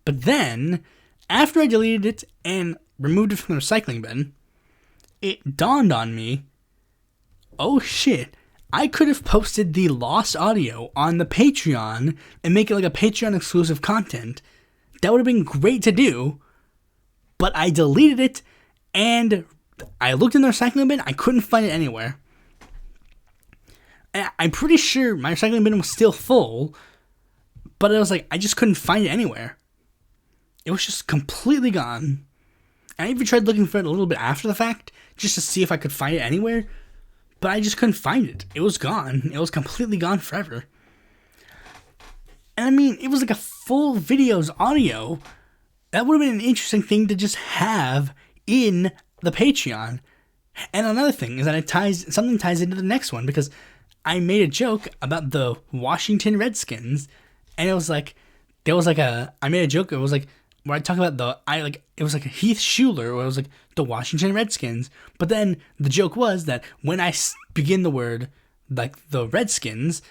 [SPEAKER 1] But then, after I deleted it and removed it from the recycling bin, it dawned on me, oh shit, I could have posted the lost audio on the Patreon and make it like a Patreon exclusive content. That would have been great to do, but I deleted it, and I looked in the recycling bin, I couldn't find it anywhere. I'm pretty sure my recycling bin was still full, but it was like, I just couldn't find it anywhere. It was just completely gone. And I even tried looking for it a little bit after the fact, just to see if I could find it anywhere, but I just couldn't find it. It was gone. It was completely gone forever. And I mean, it was like a full video's audio. That would have been an interesting thing to just have in the Patreon. And another thing is that something ties into the next one, because I made a joke about the Washington Redskins, and it was like, I made a joke, it was like, where I talk about it was like a Heath Schuler, where it was like, the Washington Redskins, but then the joke was that when I begin the word, like, the Redskins,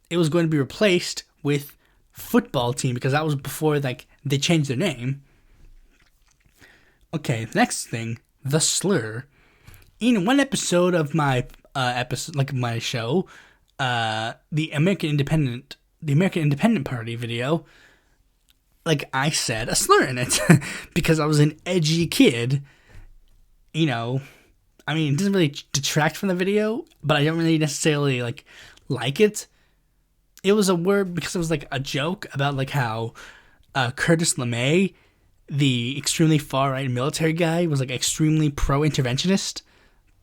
[SPEAKER 1] it was going to be replaced with football team, because that was before, like, they changed their name. Okay, the next thing, the slur. In one episode of my my show, the American Independent Party video, like, I said a slur in it because I was an edgy kid. You know, I mean, it doesn't really detract from the video, but I don't really necessarily like it. It was a word because it was like a joke about like how Curtis LeMay, the extremely far-right military guy, was like extremely pro-interventionist.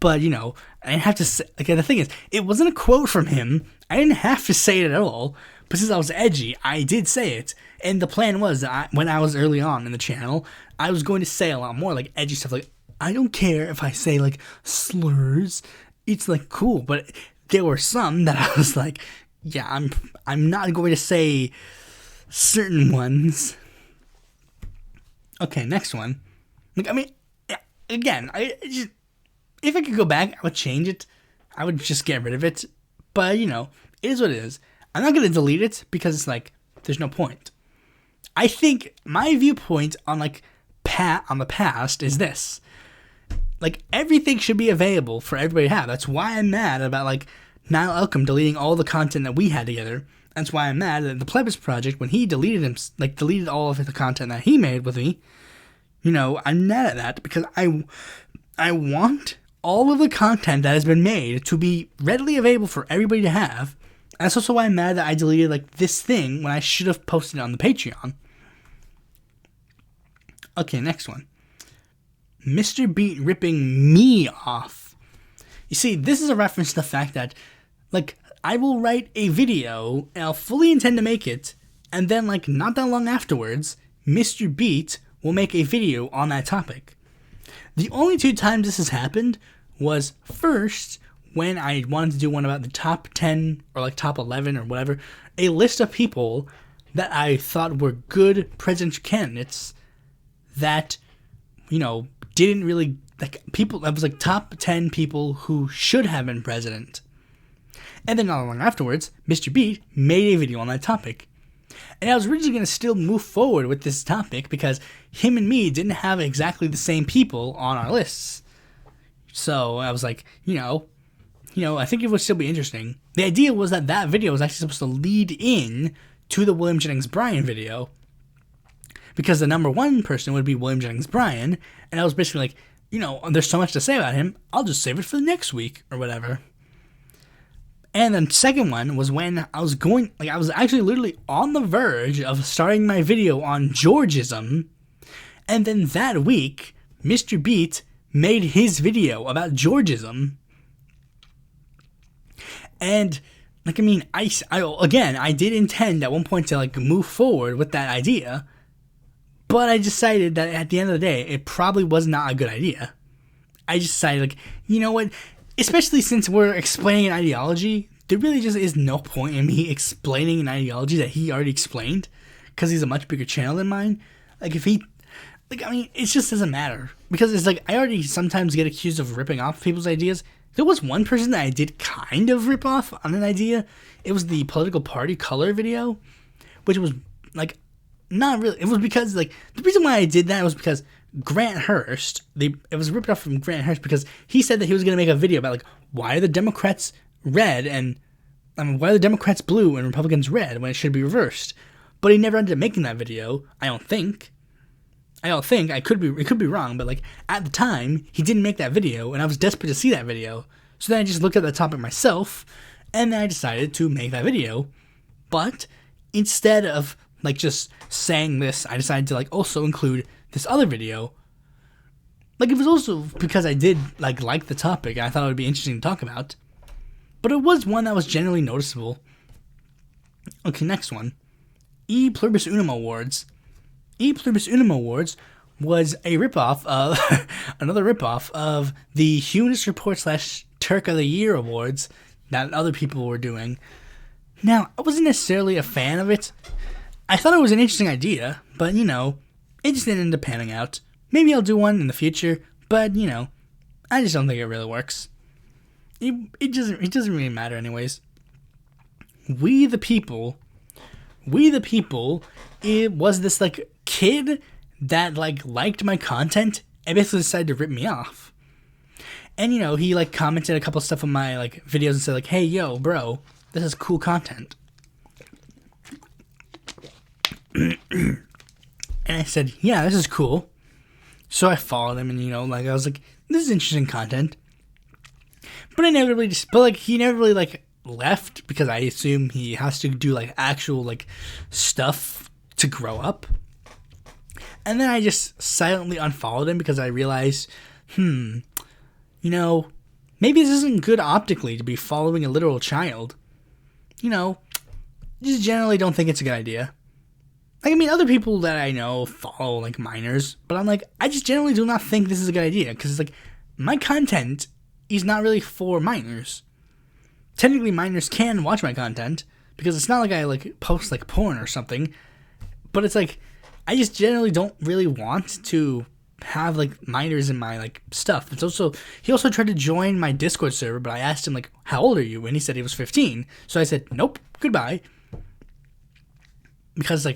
[SPEAKER 1] But, you know, I didn't have to say, like, the thing is, it wasn't a quote from him. I didn't have to say it at all. But since I was edgy, I did say it. And the plan was that when I was early on in the channel, I was going to say a lot more, like, edgy stuff. Like, I don't care if I say, like, slurs. It's, like, cool. But there were some that I was like, yeah, I'm not going to say certain ones. Okay, next one. Like, I mean, again, if I could go back, I would change it. I would just get rid of it. But, you know, it is what it is. I'm not going to delete it because it's like, there's no point. I think my viewpoint on, like, on the past is this. Like, everything should be available for everybody to have. That's why I'm mad about, like, Niall Elcom deleting all the content that we had together. That's why I'm mad at the Pluribus Project when he deleted all of the content that he made with me. You know, I'm mad at that because I want all of the content that has been made to be readily available for everybody to have. That's also why I'm mad that I deleted, like, this thing when I should have posted it on the Patreon. Okay, next one. Mr. Beat ripping me off. You see, this is a reference to the fact that, like, I will write a video, and I'll fully intend to make it, and then, like, not that long afterwards, Mr. Beat will make a video on that topic. The only two times this has happened was first when I wanted to do one about the top 10 or like top 11 or whatever, a list of people that I thought were good presidential candidates that, you know, didn't really, like, people, that was like top 10 people who should have been president. And then not long afterwards, Mr. Beat made a video on that topic. And I was originally going to still move forward with this topic because him and me didn't have exactly the same people on our lists. So I was like, you know, I think it would still be interesting. The idea was that video was actually supposed to lead in to the William Jennings Bryan video. Because the number one person would be William Jennings Bryan. And I was basically like, you know, there's so much to say about him, I'll just save it for the next week or whatever. And then second one was when I was actually literally on the verge of starting my video on Georgism. And then that week, Mr. Beat made his video about Georgism. And, like, I mean, I did intend at one point to, like, move forward with that idea. But I decided that at the end of the day, it probably was not a good idea. I just decided, like, you know what? Especially since we're explaining an ideology, there really just is no point in me explaining an ideology that he already explained, because he's a much bigger channel than mine. Like, if he, like, I mean, it just doesn't matter, because it's like, I already sometimes get accused of ripping off people's ideas. There was one person that I did kind of rip off on an idea. It was the political party color video, which was, like, not really. It was because, like, the reason why I did that was because Grant Hurst, it was ripped off from Grant Hurst because he said that he was going to make a video about, like, why are the Democrats red and, why are the Democrats blue and Republicans red when it should be reversed? But he never ended up making that video, I don't think. It could be wrong, but, like, at the time, he didn't make that video, and I was desperate to see that video. So then I just looked at the topic myself, and then I decided to make that video. But instead of, like, just saying this, I decided to, like, also include this other video. Like, it was also because I did, like the topic, and I thought it would be interesting to talk about. But it was one that was generally noticeable. Okay, next one. Pluribus Unum Awards. Pluribus Unum Awards was a ripoff of another ripoff of the Humanist Report / Turk of the Year awards that other people were doing. Now, I wasn't necessarily a fan of it. I thought it was an interesting idea, but, you know, it just didn't end up panning out. Maybe I'll do one in the future, but, you know, I just don't think it really works. It doesn't really matter anyways. We the people, it was this, like, kid that, like, liked my content and basically decided to rip me off. And, you know, he, like, commented a couple stuff on my, like, videos and said, like, hey, yo, bro, this is cool content. And I said, yeah, this is cool. So I followed him, and, you know, like, I was like, this is interesting content. But he never really, like, left, because I assume he has to do, like, actual, like, stuff to grow up. And then I just silently unfollowed him because I realized, maybe this isn't good optically to be following a literal child. Just generally don't think it's a good idea. Other people that I know follow, minors, but I'm I just generally do not think this is a good idea, because my content is not really for minors. Technically, minors can watch my content, because it's not like I, post, porn or something, but it's I just generally don't really want to have, minors in my, stuff. It's also, he also tried to join my Discord server, but I asked him, how old are you? And he said he was 15. So I said, nope, goodbye. Because,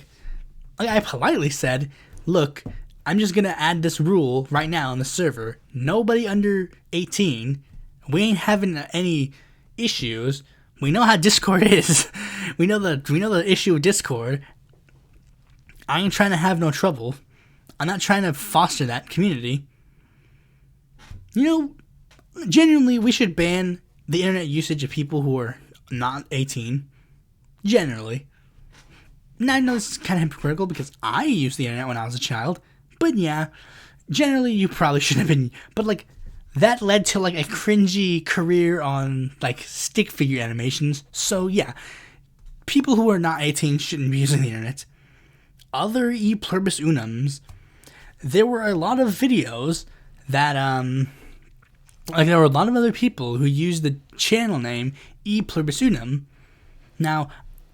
[SPEAKER 1] I politely said, look, I'm just going to add this rule right now on the server. Nobody under 18, we ain't having any issues. We know how Discord is. We know the issue with Discord. I ain't trying to have no trouble. I'm not trying to foster that community. Genuinely, we should ban the internet usage of people who are not 18. Generally. Now, I know this is kind of hypocritical because I used the internet when I was a child. But yeah, generally you probably shouldn't have been. But that led to a cringy career on stick figure animations. So yeah, people who are not 18 shouldn't be using the internet. Other Pluribus Unums, there were a lot of videos that there were a lot of other people who used the channel name Pluribus Unum. Now,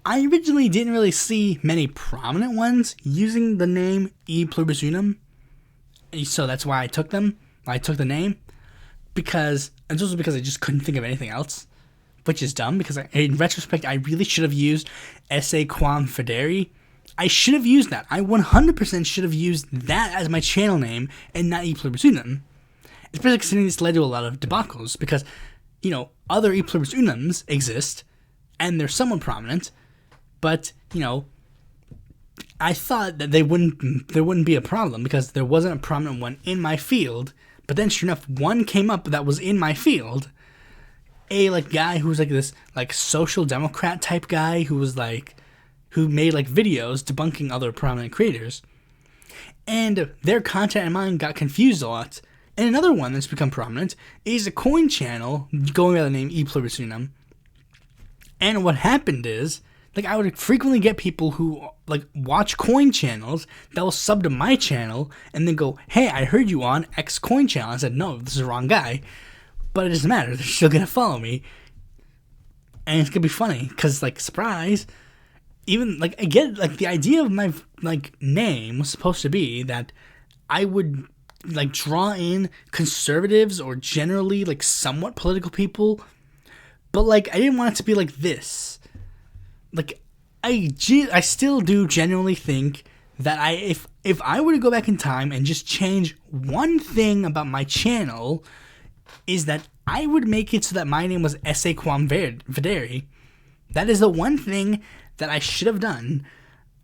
[SPEAKER 1] I originally didn't really see many prominent ones using the name Pluribus Unum, so that's why I took them. I took the name because it's also because I just couldn't think of anything else, which is dumb. Because in retrospect, I really should have used Esse Quam Fideri. I should have used that. I 100% should have used that as my channel name and not Pluribus Unum. Especially considering this led to a lot of debacles because, other Pluribus Unums exist and they're somewhat prominent, but, I thought that there wouldn't be a problem because there wasn't a prominent one in my field, but then sure enough, one came up that was in my field. A guy who was this social democrat type guy who was who made videos debunking other prominent creators. And their content and mine got confused a lot. And another one that's become prominent is a coin channel going by the name Pluribus Unum. And what happened is, I would frequently get people who, watch coin channels that will sub to my channel and then go, hey, I heard you on X coin channel. I said, no, this is the wrong guy. But it doesn't matter. They're still going to follow me. And it's going to be funny because, surprise. Even, I get, the idea of my, name was supposed to be that I would, draw in conservatives or generally, somewhat political people. But, I didn't want it to be like this. I still do genuinely think that if I were to go back in time and just change one thing about my channel, is that I would make it so that my name was Esse Quam Fideri. That is the one thing that I should have done.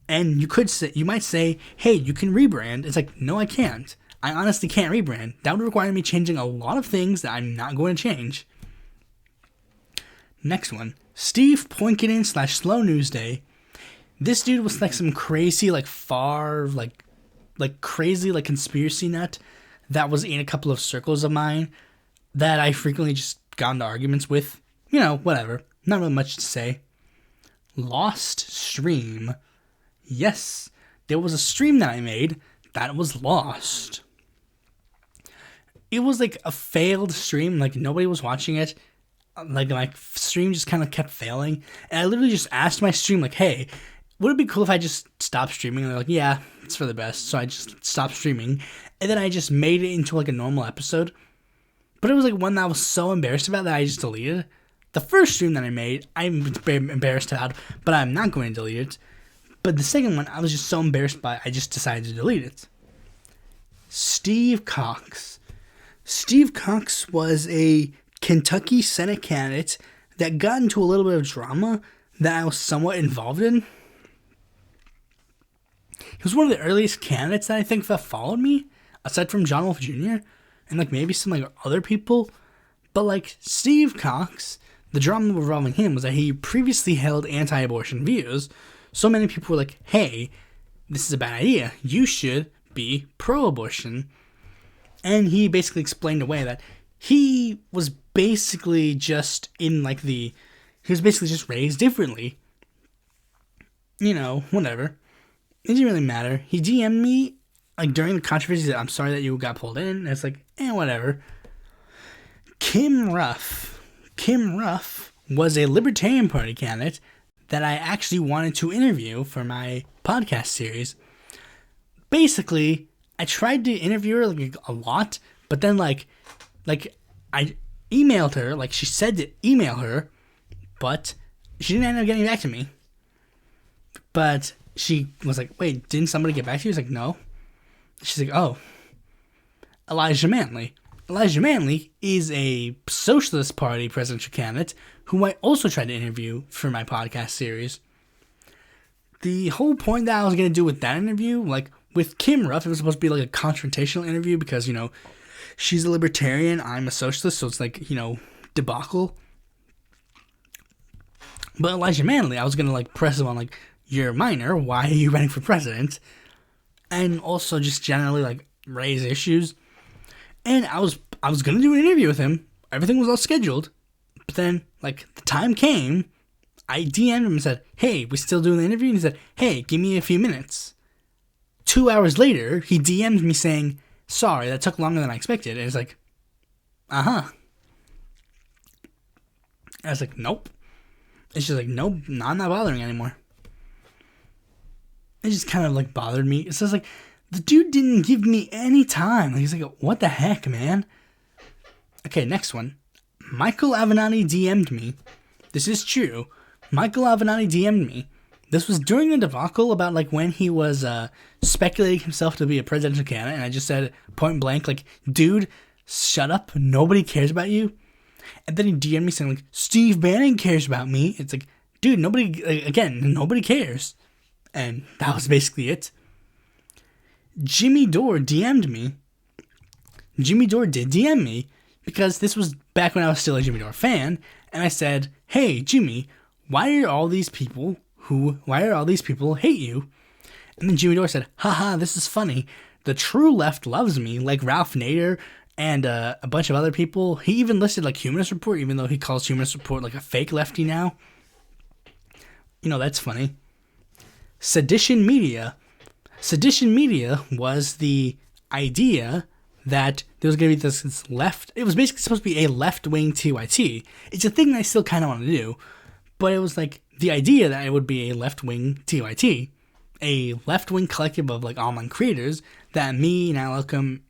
[SPEAKER 1] And you might say, hey, you can rebrand. It's no, I can't. I honestly can't rebrand. That would require me changing a lot of things that I'm not going to change. Next one, Steve Poinkinen / Slow News Day. This dude was some crazy, crazy, conspiracy nut that was in a couple of circles of mine that I frequently just got into arguments with. Whatever. Not really much to say. Lost stream. Yes, there was a stream that I made that was lost. It was a failed stream. Nobody was watching it. My stream just kind of kept failing. And I literally just asked my stream, hey, would it be cool if I just stopped streaming? And they're yeah, it's for the best. So I just stopped streaming. And then I just made it into a normal episode. But it was one that I was so embarrassed about that I just deleted. The first stream that I made, I'm embarrassed about, but I'm not going to delete it. But the second one, I was just so embarrassed by it, I just decided to delete it. Steve Cox. Steve Cox was a Kentucky Senate candidate that got into a little bit of drama that I was somewhat involved in. He was one of the earliest candidates that I think that followed me, aside from John Wolfe Jr. and maybe some other people. But Steve Cox, the drama revolving him was that he previously held anti-abortion views. So many people were hey, this is a bad idea. You should be pro-abortion. And he basically explained away that he was basically just he was basically just raised differently. Whatever. It didn't really matter. He DM'd me, during the controversy, that I'm sorry that you got pulled in. And it's whatever. Kim Ruff was a Libertarian Party candidate that I actually wanted to interview for my podcast series. Basically, I tried to interview her a lot, but then I emailed her, she said to email her, but she didn't end up getting back to me. But she was like, wait, didn't somebody get back to you? I was like, no. She's like, oh, Elijah Manley. Elijah Manley is a Socialist Party presidential candidate who I also tried to interview for my podcast series. The whole point that I was going to do with that interview, with Kim Ruff, it was supposed to be a confrontational interview because, she's a libertarian, I'm a socialist, so it's debacle. But Elijah Manley, I was going to press him on you're a minor, why are you running for president? And also just generally raise issues. And I was going to do an interview with him. Everything was all scheduled. But then the time came, I DM'd him and said, hey, we still doing the interview? And he said, hey, give me a few minutes. 2 hours later, he DM'd me saying, sorry, that took longer than I expected. And it's uh-huh. I was nope. It's just nope, I'm not bothering anymore. It just kind of bothered me. It's just the dude didn't give me any time. He's what the heck, man? Okay, next one. Michael Avenatti DM'd me. This is true. Michael Avenatti DM'd me. This was during the debacle about when he was speculating himself to be a presidential candidate, and I just said point blank, dude, shut up. Nobody cares about you. And then he DM'd me saying Steve Bannon cares about me. It's dude, nobody cares. And that was basically it. Jimmy Dore DM'd me. Jimmy Dore did DM me because this was back when I was still a Jimmy Dore fan, and I said, hey, Jimmy, why are all these people hate you? And then Jimmy Dore said, haha, this is funny. The true left loves me, like Ralph Nader and a bunch of other people. He even listed Humanist Report, even though he calls Humanist Report a fake lefty now. That's funny. Sedition Media. Sedition Media was the idea that there was going to be this left. It was basically supposed to be a left-wing TYT. It's a thing that I still kind of want to do, but it was the idea that it would be a left-wing TYT, a left-wing collective of online creators that me and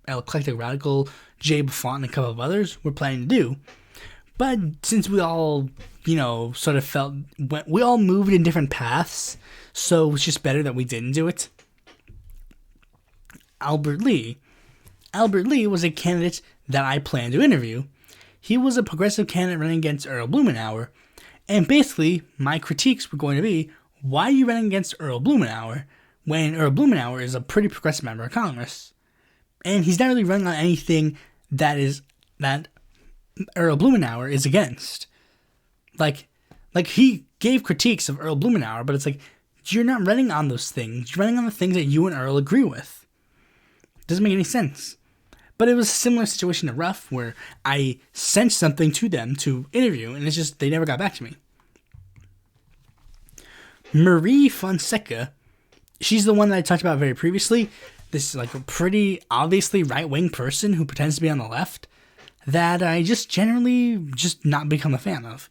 [SPEAKER 1] El Eclectic Radical, Jay Buffon, and a couple of others were planning to do. But since we all, sort of felt, we all moved in different paths, so it was just better that we didn't do it. Albert Lee. Albert Lee was a candidate that I planned to interview. He was a progressive candidate running against Earl Blumenauer. And basically, my critiques were going to be, why are you running against Earl Blumenauer when Earl Blumenauer is a pretty progressive member of Congress? And he's not really running on anything that Earl Blumenauer is against. He gave critiques of Earl Blumenauer, but it's you're not running on those things. You're running on the things that you and Earl agree with. It doesn't make any sense. But it was a similar situation to Ruff, where I sent something to them to interview, and it's just, they never got back to me. Marie Fonseca, she's the one that I talked about very previously. This is a pretty obviously right-wing person who pretends to be on the left that I just generally not become a fan of.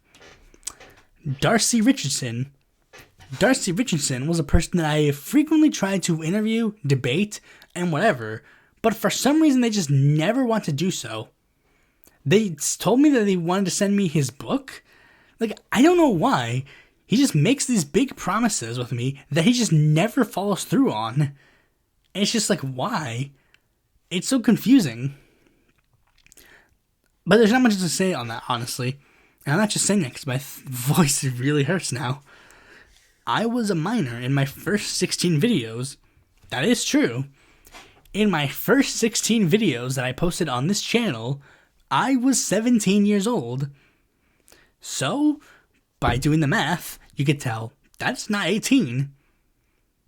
[SPEAKER 1] Darcy Richardson. Darcy Richardson was a person that I frequently tried to interview, debate, and whatever, but for some reason they just never want to do so. They told me that they wanted to send me his book. I don't know why. He just makes these big promises with me that he just never follows through on. And it's just why? It's so confusing. But there's not much to say on that, honestly. And I'm not just saying that because my voice really hurts now. I was a minor in my first 16 videos. That is true. In my first 16 videos that I posted on this channel, I was 17 years old. So, by doing the math, you could tell that's not 18.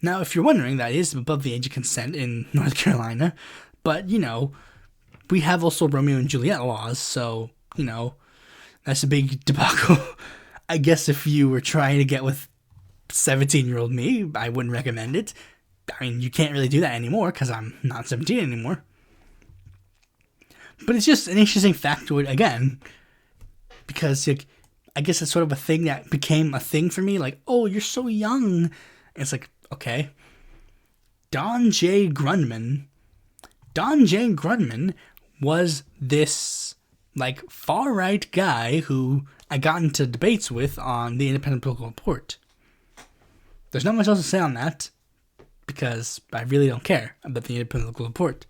[SPEAKER 1] Now, if you're wondering, that is above the age of consent in North Carolina, but, we have also Romeo and Juliet laws, so, that's a big debacle. I guess if you were trying to get with 17-year-old me, I wouldn't recommend it. I mean, you can't really do that anymore because I'm not 17 anymore. But it's just an interesting factoid, again, because I guess it's sort of a thing that became a thing for me. Like, oh, you're so young. And it's like, okay. Don J. Grundmann was this, far-right guy who I got into debates with on the Independent Political Report. There's not much else to say on that, because I really don't care about the Independent Political Report.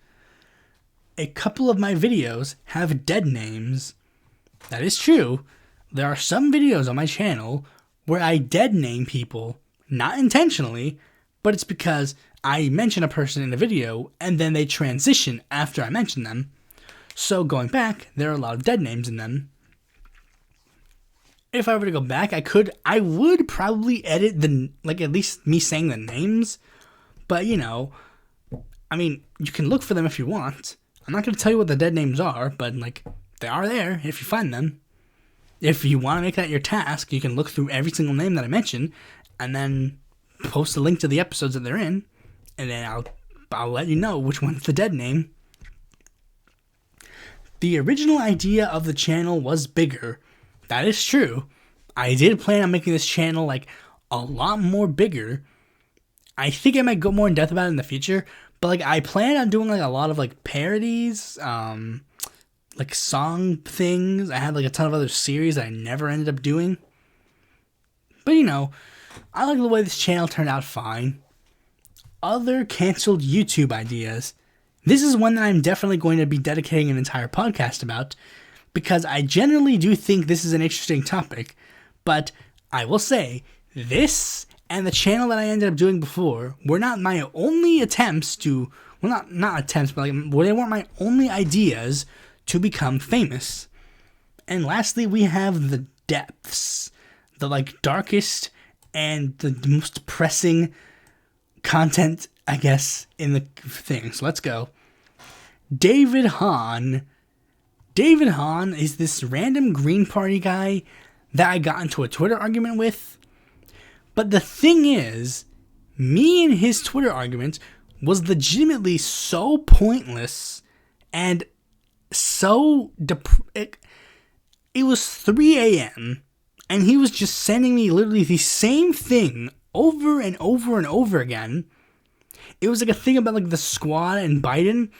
[SPEAKER 1] A couple of my videos have dead names. That is true. There are some videos on my channel where I dead name people, not intentionally, but it's because I mention a person in a video and then they transition after I mention them. So going back, there are a lot of dead names in them. If I were to go back, I would probably edit at least me saying the names. But, I mean, you can look for them if you want. I'm not going to tell you what the dead names are, but, they are there if you find them. If you want to make that your task, you can look through every single name that I mentioned and then post a link to the episodes that they're in, and then I'll let you know which one's the dead name. The original idea of the channel was bigger. That is true. I did plan on making this channel, a lot more bigger. I think I might go more in depth about it in the future, but I plan on doing a lot of parodies, song things. I had a ton of other series that I never ended up doing. But I like the way this channel turned out fine. Other canceled YouTube ideas. This is one that I'm definitely going to be dedicating an entire podcast about, because I generally do think this is an interesting topic. But I will say, this and the channel that I ended up doing before were not my only attempts to, well, not attempts, but they weren't my only ideas to become famous. And lastly, we have the depths, the darkest and the most depressing content, I guess, in the thing. So let's go. David Hahn. David Hahn is this random Green Party guy that I got into a Twitter argument with. But the thing is, me and his Twitter argument was legitimately so pointless and so it was 3 a.m. and he was just sending me literally the same thing over and over and over again. It was a thing about the squad and Biden,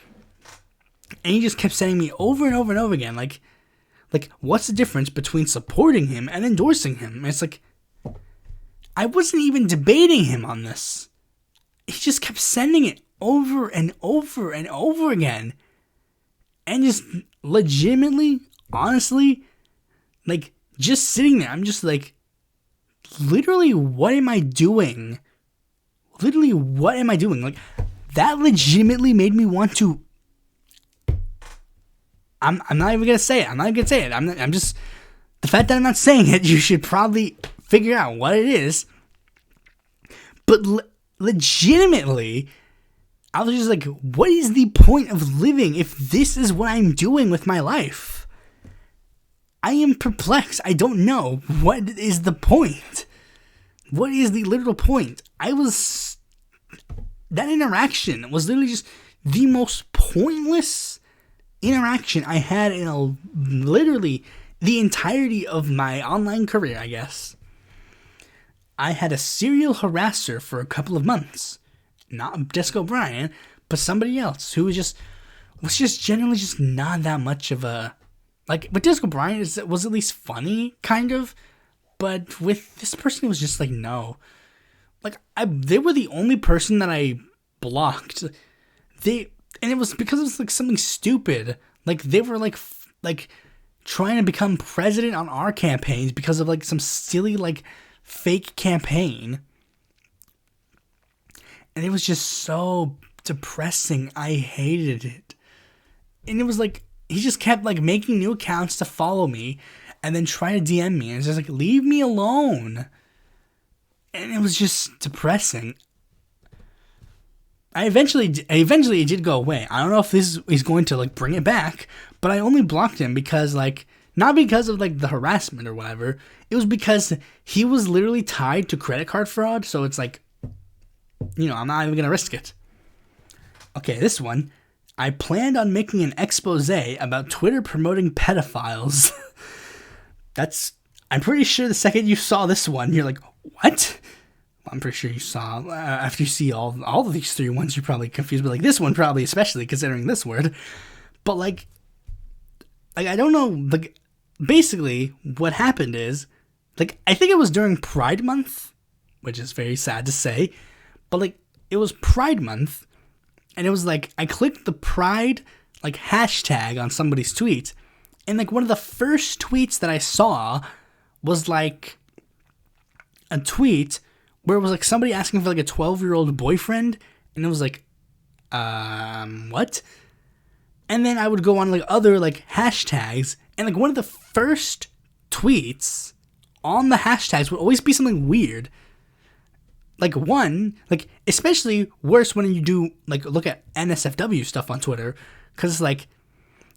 [SPEAKER 1] and he just kept sending me over and over and over again what's the difference between supporting him and endorsing him? And it's I wasn't even debating him on this. He just kept sending it over and over and over again. And just legitimately, honestly, just sitting there, I'm just literally, what am I doing? Literally, what am I doing? That legitimately made me want to. I'm not even gonna say it. I'm just, the fact that I'm not saying it, you should probably figure out what it is. But legitimately, I was just what is the point of living if this is what I'm doing with my life? I am perplexed. I don't know. What is the point? What is the literal point? That interaction was literally just the most pointless interaction I had in literally the entirety of my online career, I guess. I had a serial harasser for a couple of months. Not Disco O'Brien, but somebody else who was just generally just not that much of a, but Disco O'Brien was at least funny, kind of, but with this person it was just no. They were the only person that I blocked. And it was because it was something stupid. They were trying to become president on our campaigns because of some silly fake campaign. And it was just so depressing. I hated it. And it was he just kept making new accounts to follow me and then try to DM me. And it's just leave me alone. And it was just depressing. eventually it did go away. I don't know if this is going to like bring it back, but I only blocked him because like not because of like the harassment or whatever. It was because he was literally tied to credit card fraud. So it's like, I'm not even gonna risk it. Okay, this one. I planned on making an expose about Twitter promoting pedophiles. I'm pretty sure the second you saw this one, you're like, what? I'm pretty sure you saw, after you see all of these three ones, you're probably confused, but like this one probably especially considering this word. But like I don't know, like basically what happened is, like I think it was during Pride Month, which is very sad to say, but like it was Pride Month, and it was like I clicked the Pride like hashtag on somebody's tweet, and like one of the first tweets that I saw was like a tweet where it was like somebody asking for like a 12-year-old boyfriend, and it was like, what? And then I would go on like other like hashtags, and like one of the first tweets on the hashtags would always be something weird. Like one, like especially worse when you do like look at NSFW stuff on Twitter, because it's like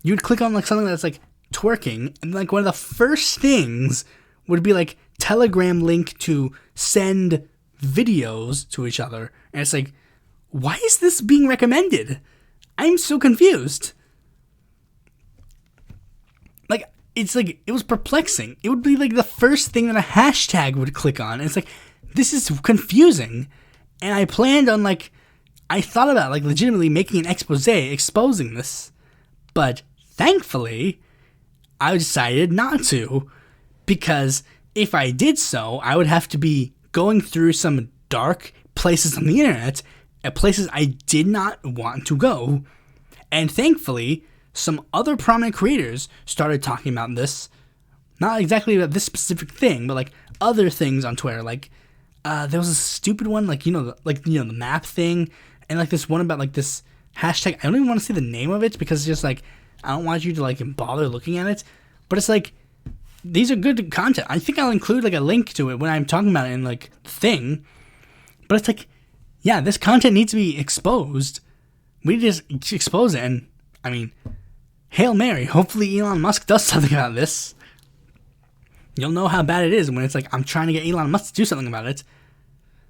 [SPEAKER 1] you would click on like something that's like twerking, and like one of the first things would be like Telegram link to send videos to each other, and it's like, why is this being recommended? I'm so confused. Like it's like it was perplexing. It would be like the first thing that a hashtag would click on, and it's like, this is confusing. And I planned on like, I thought about like legitimately making an expose exposing this, but thankfully I decided not to, because if I did so, I would have to be going through some dark places on the internet, at places I did not want to go. And thankfully, some other prominent creators started talking about this, not exactly about this specific thing, but like other things on Twitter. Like there was a stupid one, like the map thing, and like this one about like this hashtag. I don't even want to say the name of it because it's just like I don't want you to like bother looking at it. But it's like, these are good content. I think I'll include like a link to it when I'm talking about it in like the thing. But it's like, yeah, this content needs to be exposed. We just expose it, and I mean, Hail Mary. Hopefully Elon Musk does something about this. You'll know how bad it is when it's like I'm trying to get Elon Musk to do something about it.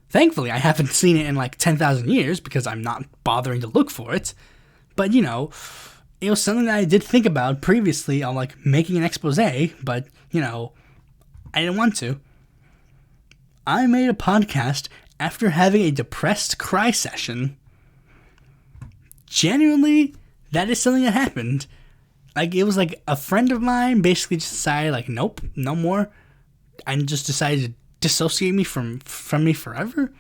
[SPEAKER 1] Thankfully, I haven't seen it in like 10,000 years because I'm not bothering to look for it. But it was something that I did think about previously on like making an expose, but I didn't want to. I made a podcast after having a depressed cry session. Genuinely, that is something that happened. Like it was like a friend of mine basically just decided like, nope, no more, and just decided to dissociate me from me forever.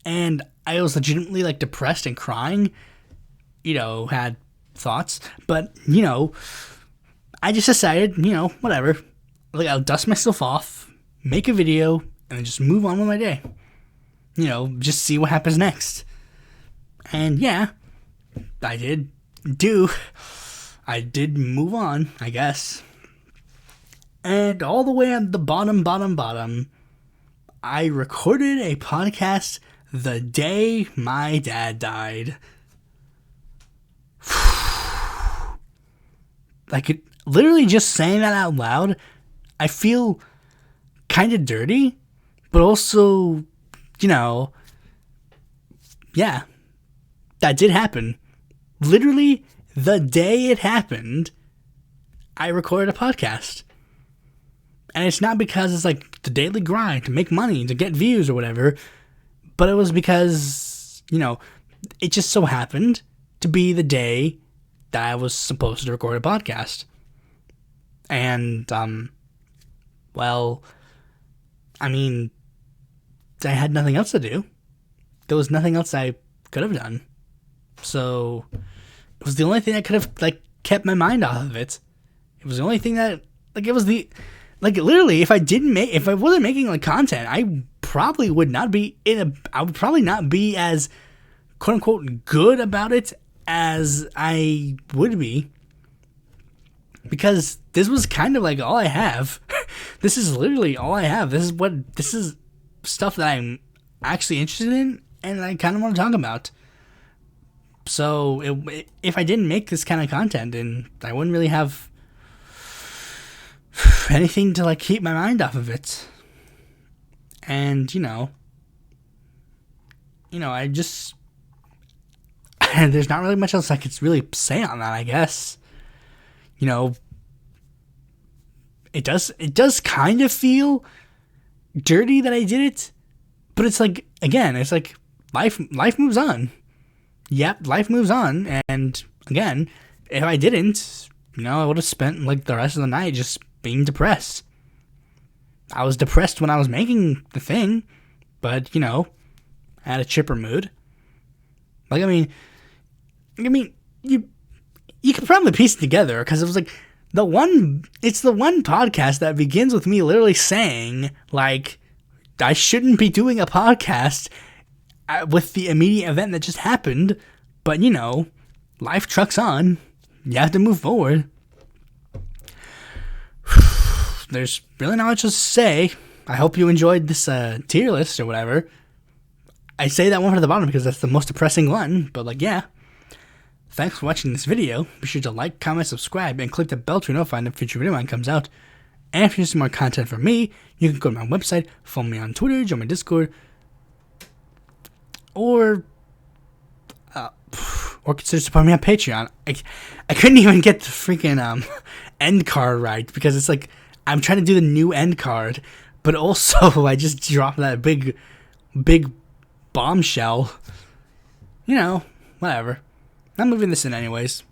[SPEAKER 1] And I was legitimately like depressed and crying, had thoughts, but I just decided, whatever, like I'll dust myself off, make a video, and then just move on with my day, just see what happens next. And yeah, I did move on, I guess. And all the way at the bottom, I recorded a podcast the day my dad died. Like, literally just saying that out loud, I feel kind of dirty, but also, yeah, that did happen. Literally, the day it happened, I recorded a podcast. And it's not because it's like the daily grind to make money, to get views or whatever, but it was because, it just so happened to be the day that I was supposed to record a podcast. And, I had nothing else to do. There was nothing else I could have done. So it was the only thing that could have kept my mind off of it. It was the only thing that literally, if I wasn't making content, I probably would not be I would probably not be as quote unquote good about it as I would be, because this was kind of all I have. This is literally all I have. This is stuff that I'm actually interested in and I kind of want to talk about. So if I didn't make this kind of content, then I wouldn't really have anything to like keep my mind off of it. And I just there's not really much else I could really say on that, I guess. It does kind of feel dirty that I did it, but it's like, again, it's like life moves on. Yep, life moves on, and again, if I didn't, I would have spent like the rest of the night just being depressed. I was depressed when I was making the thing, but I had a chipper mood. Like, I mean, you could probably piece it together, because it was like it's the one podcast that begins with me literally saying, like, I shouldn't be doing a podcast with the immediate event that just happened, but life trucks on. You have to move forward. There's really not much to say. I hope you enjoyed this tier list or whatever. I say that one for the bottom because that's the most depressing one, but like, yeah. Thanks for watching this video. Be sure to like, comment, subscribe, and click the bell to be notified when a future video mine comes out. And if you need some more content from me, you can go to my website, follow me on Twitter, join my Discord, or consider supporting me on Patreon. I couldn't even get the freaking end card right, because it's like I'm trying to do the new end card, but also I just dropped that big bombshell. Whatever. I'm moving this in anyways.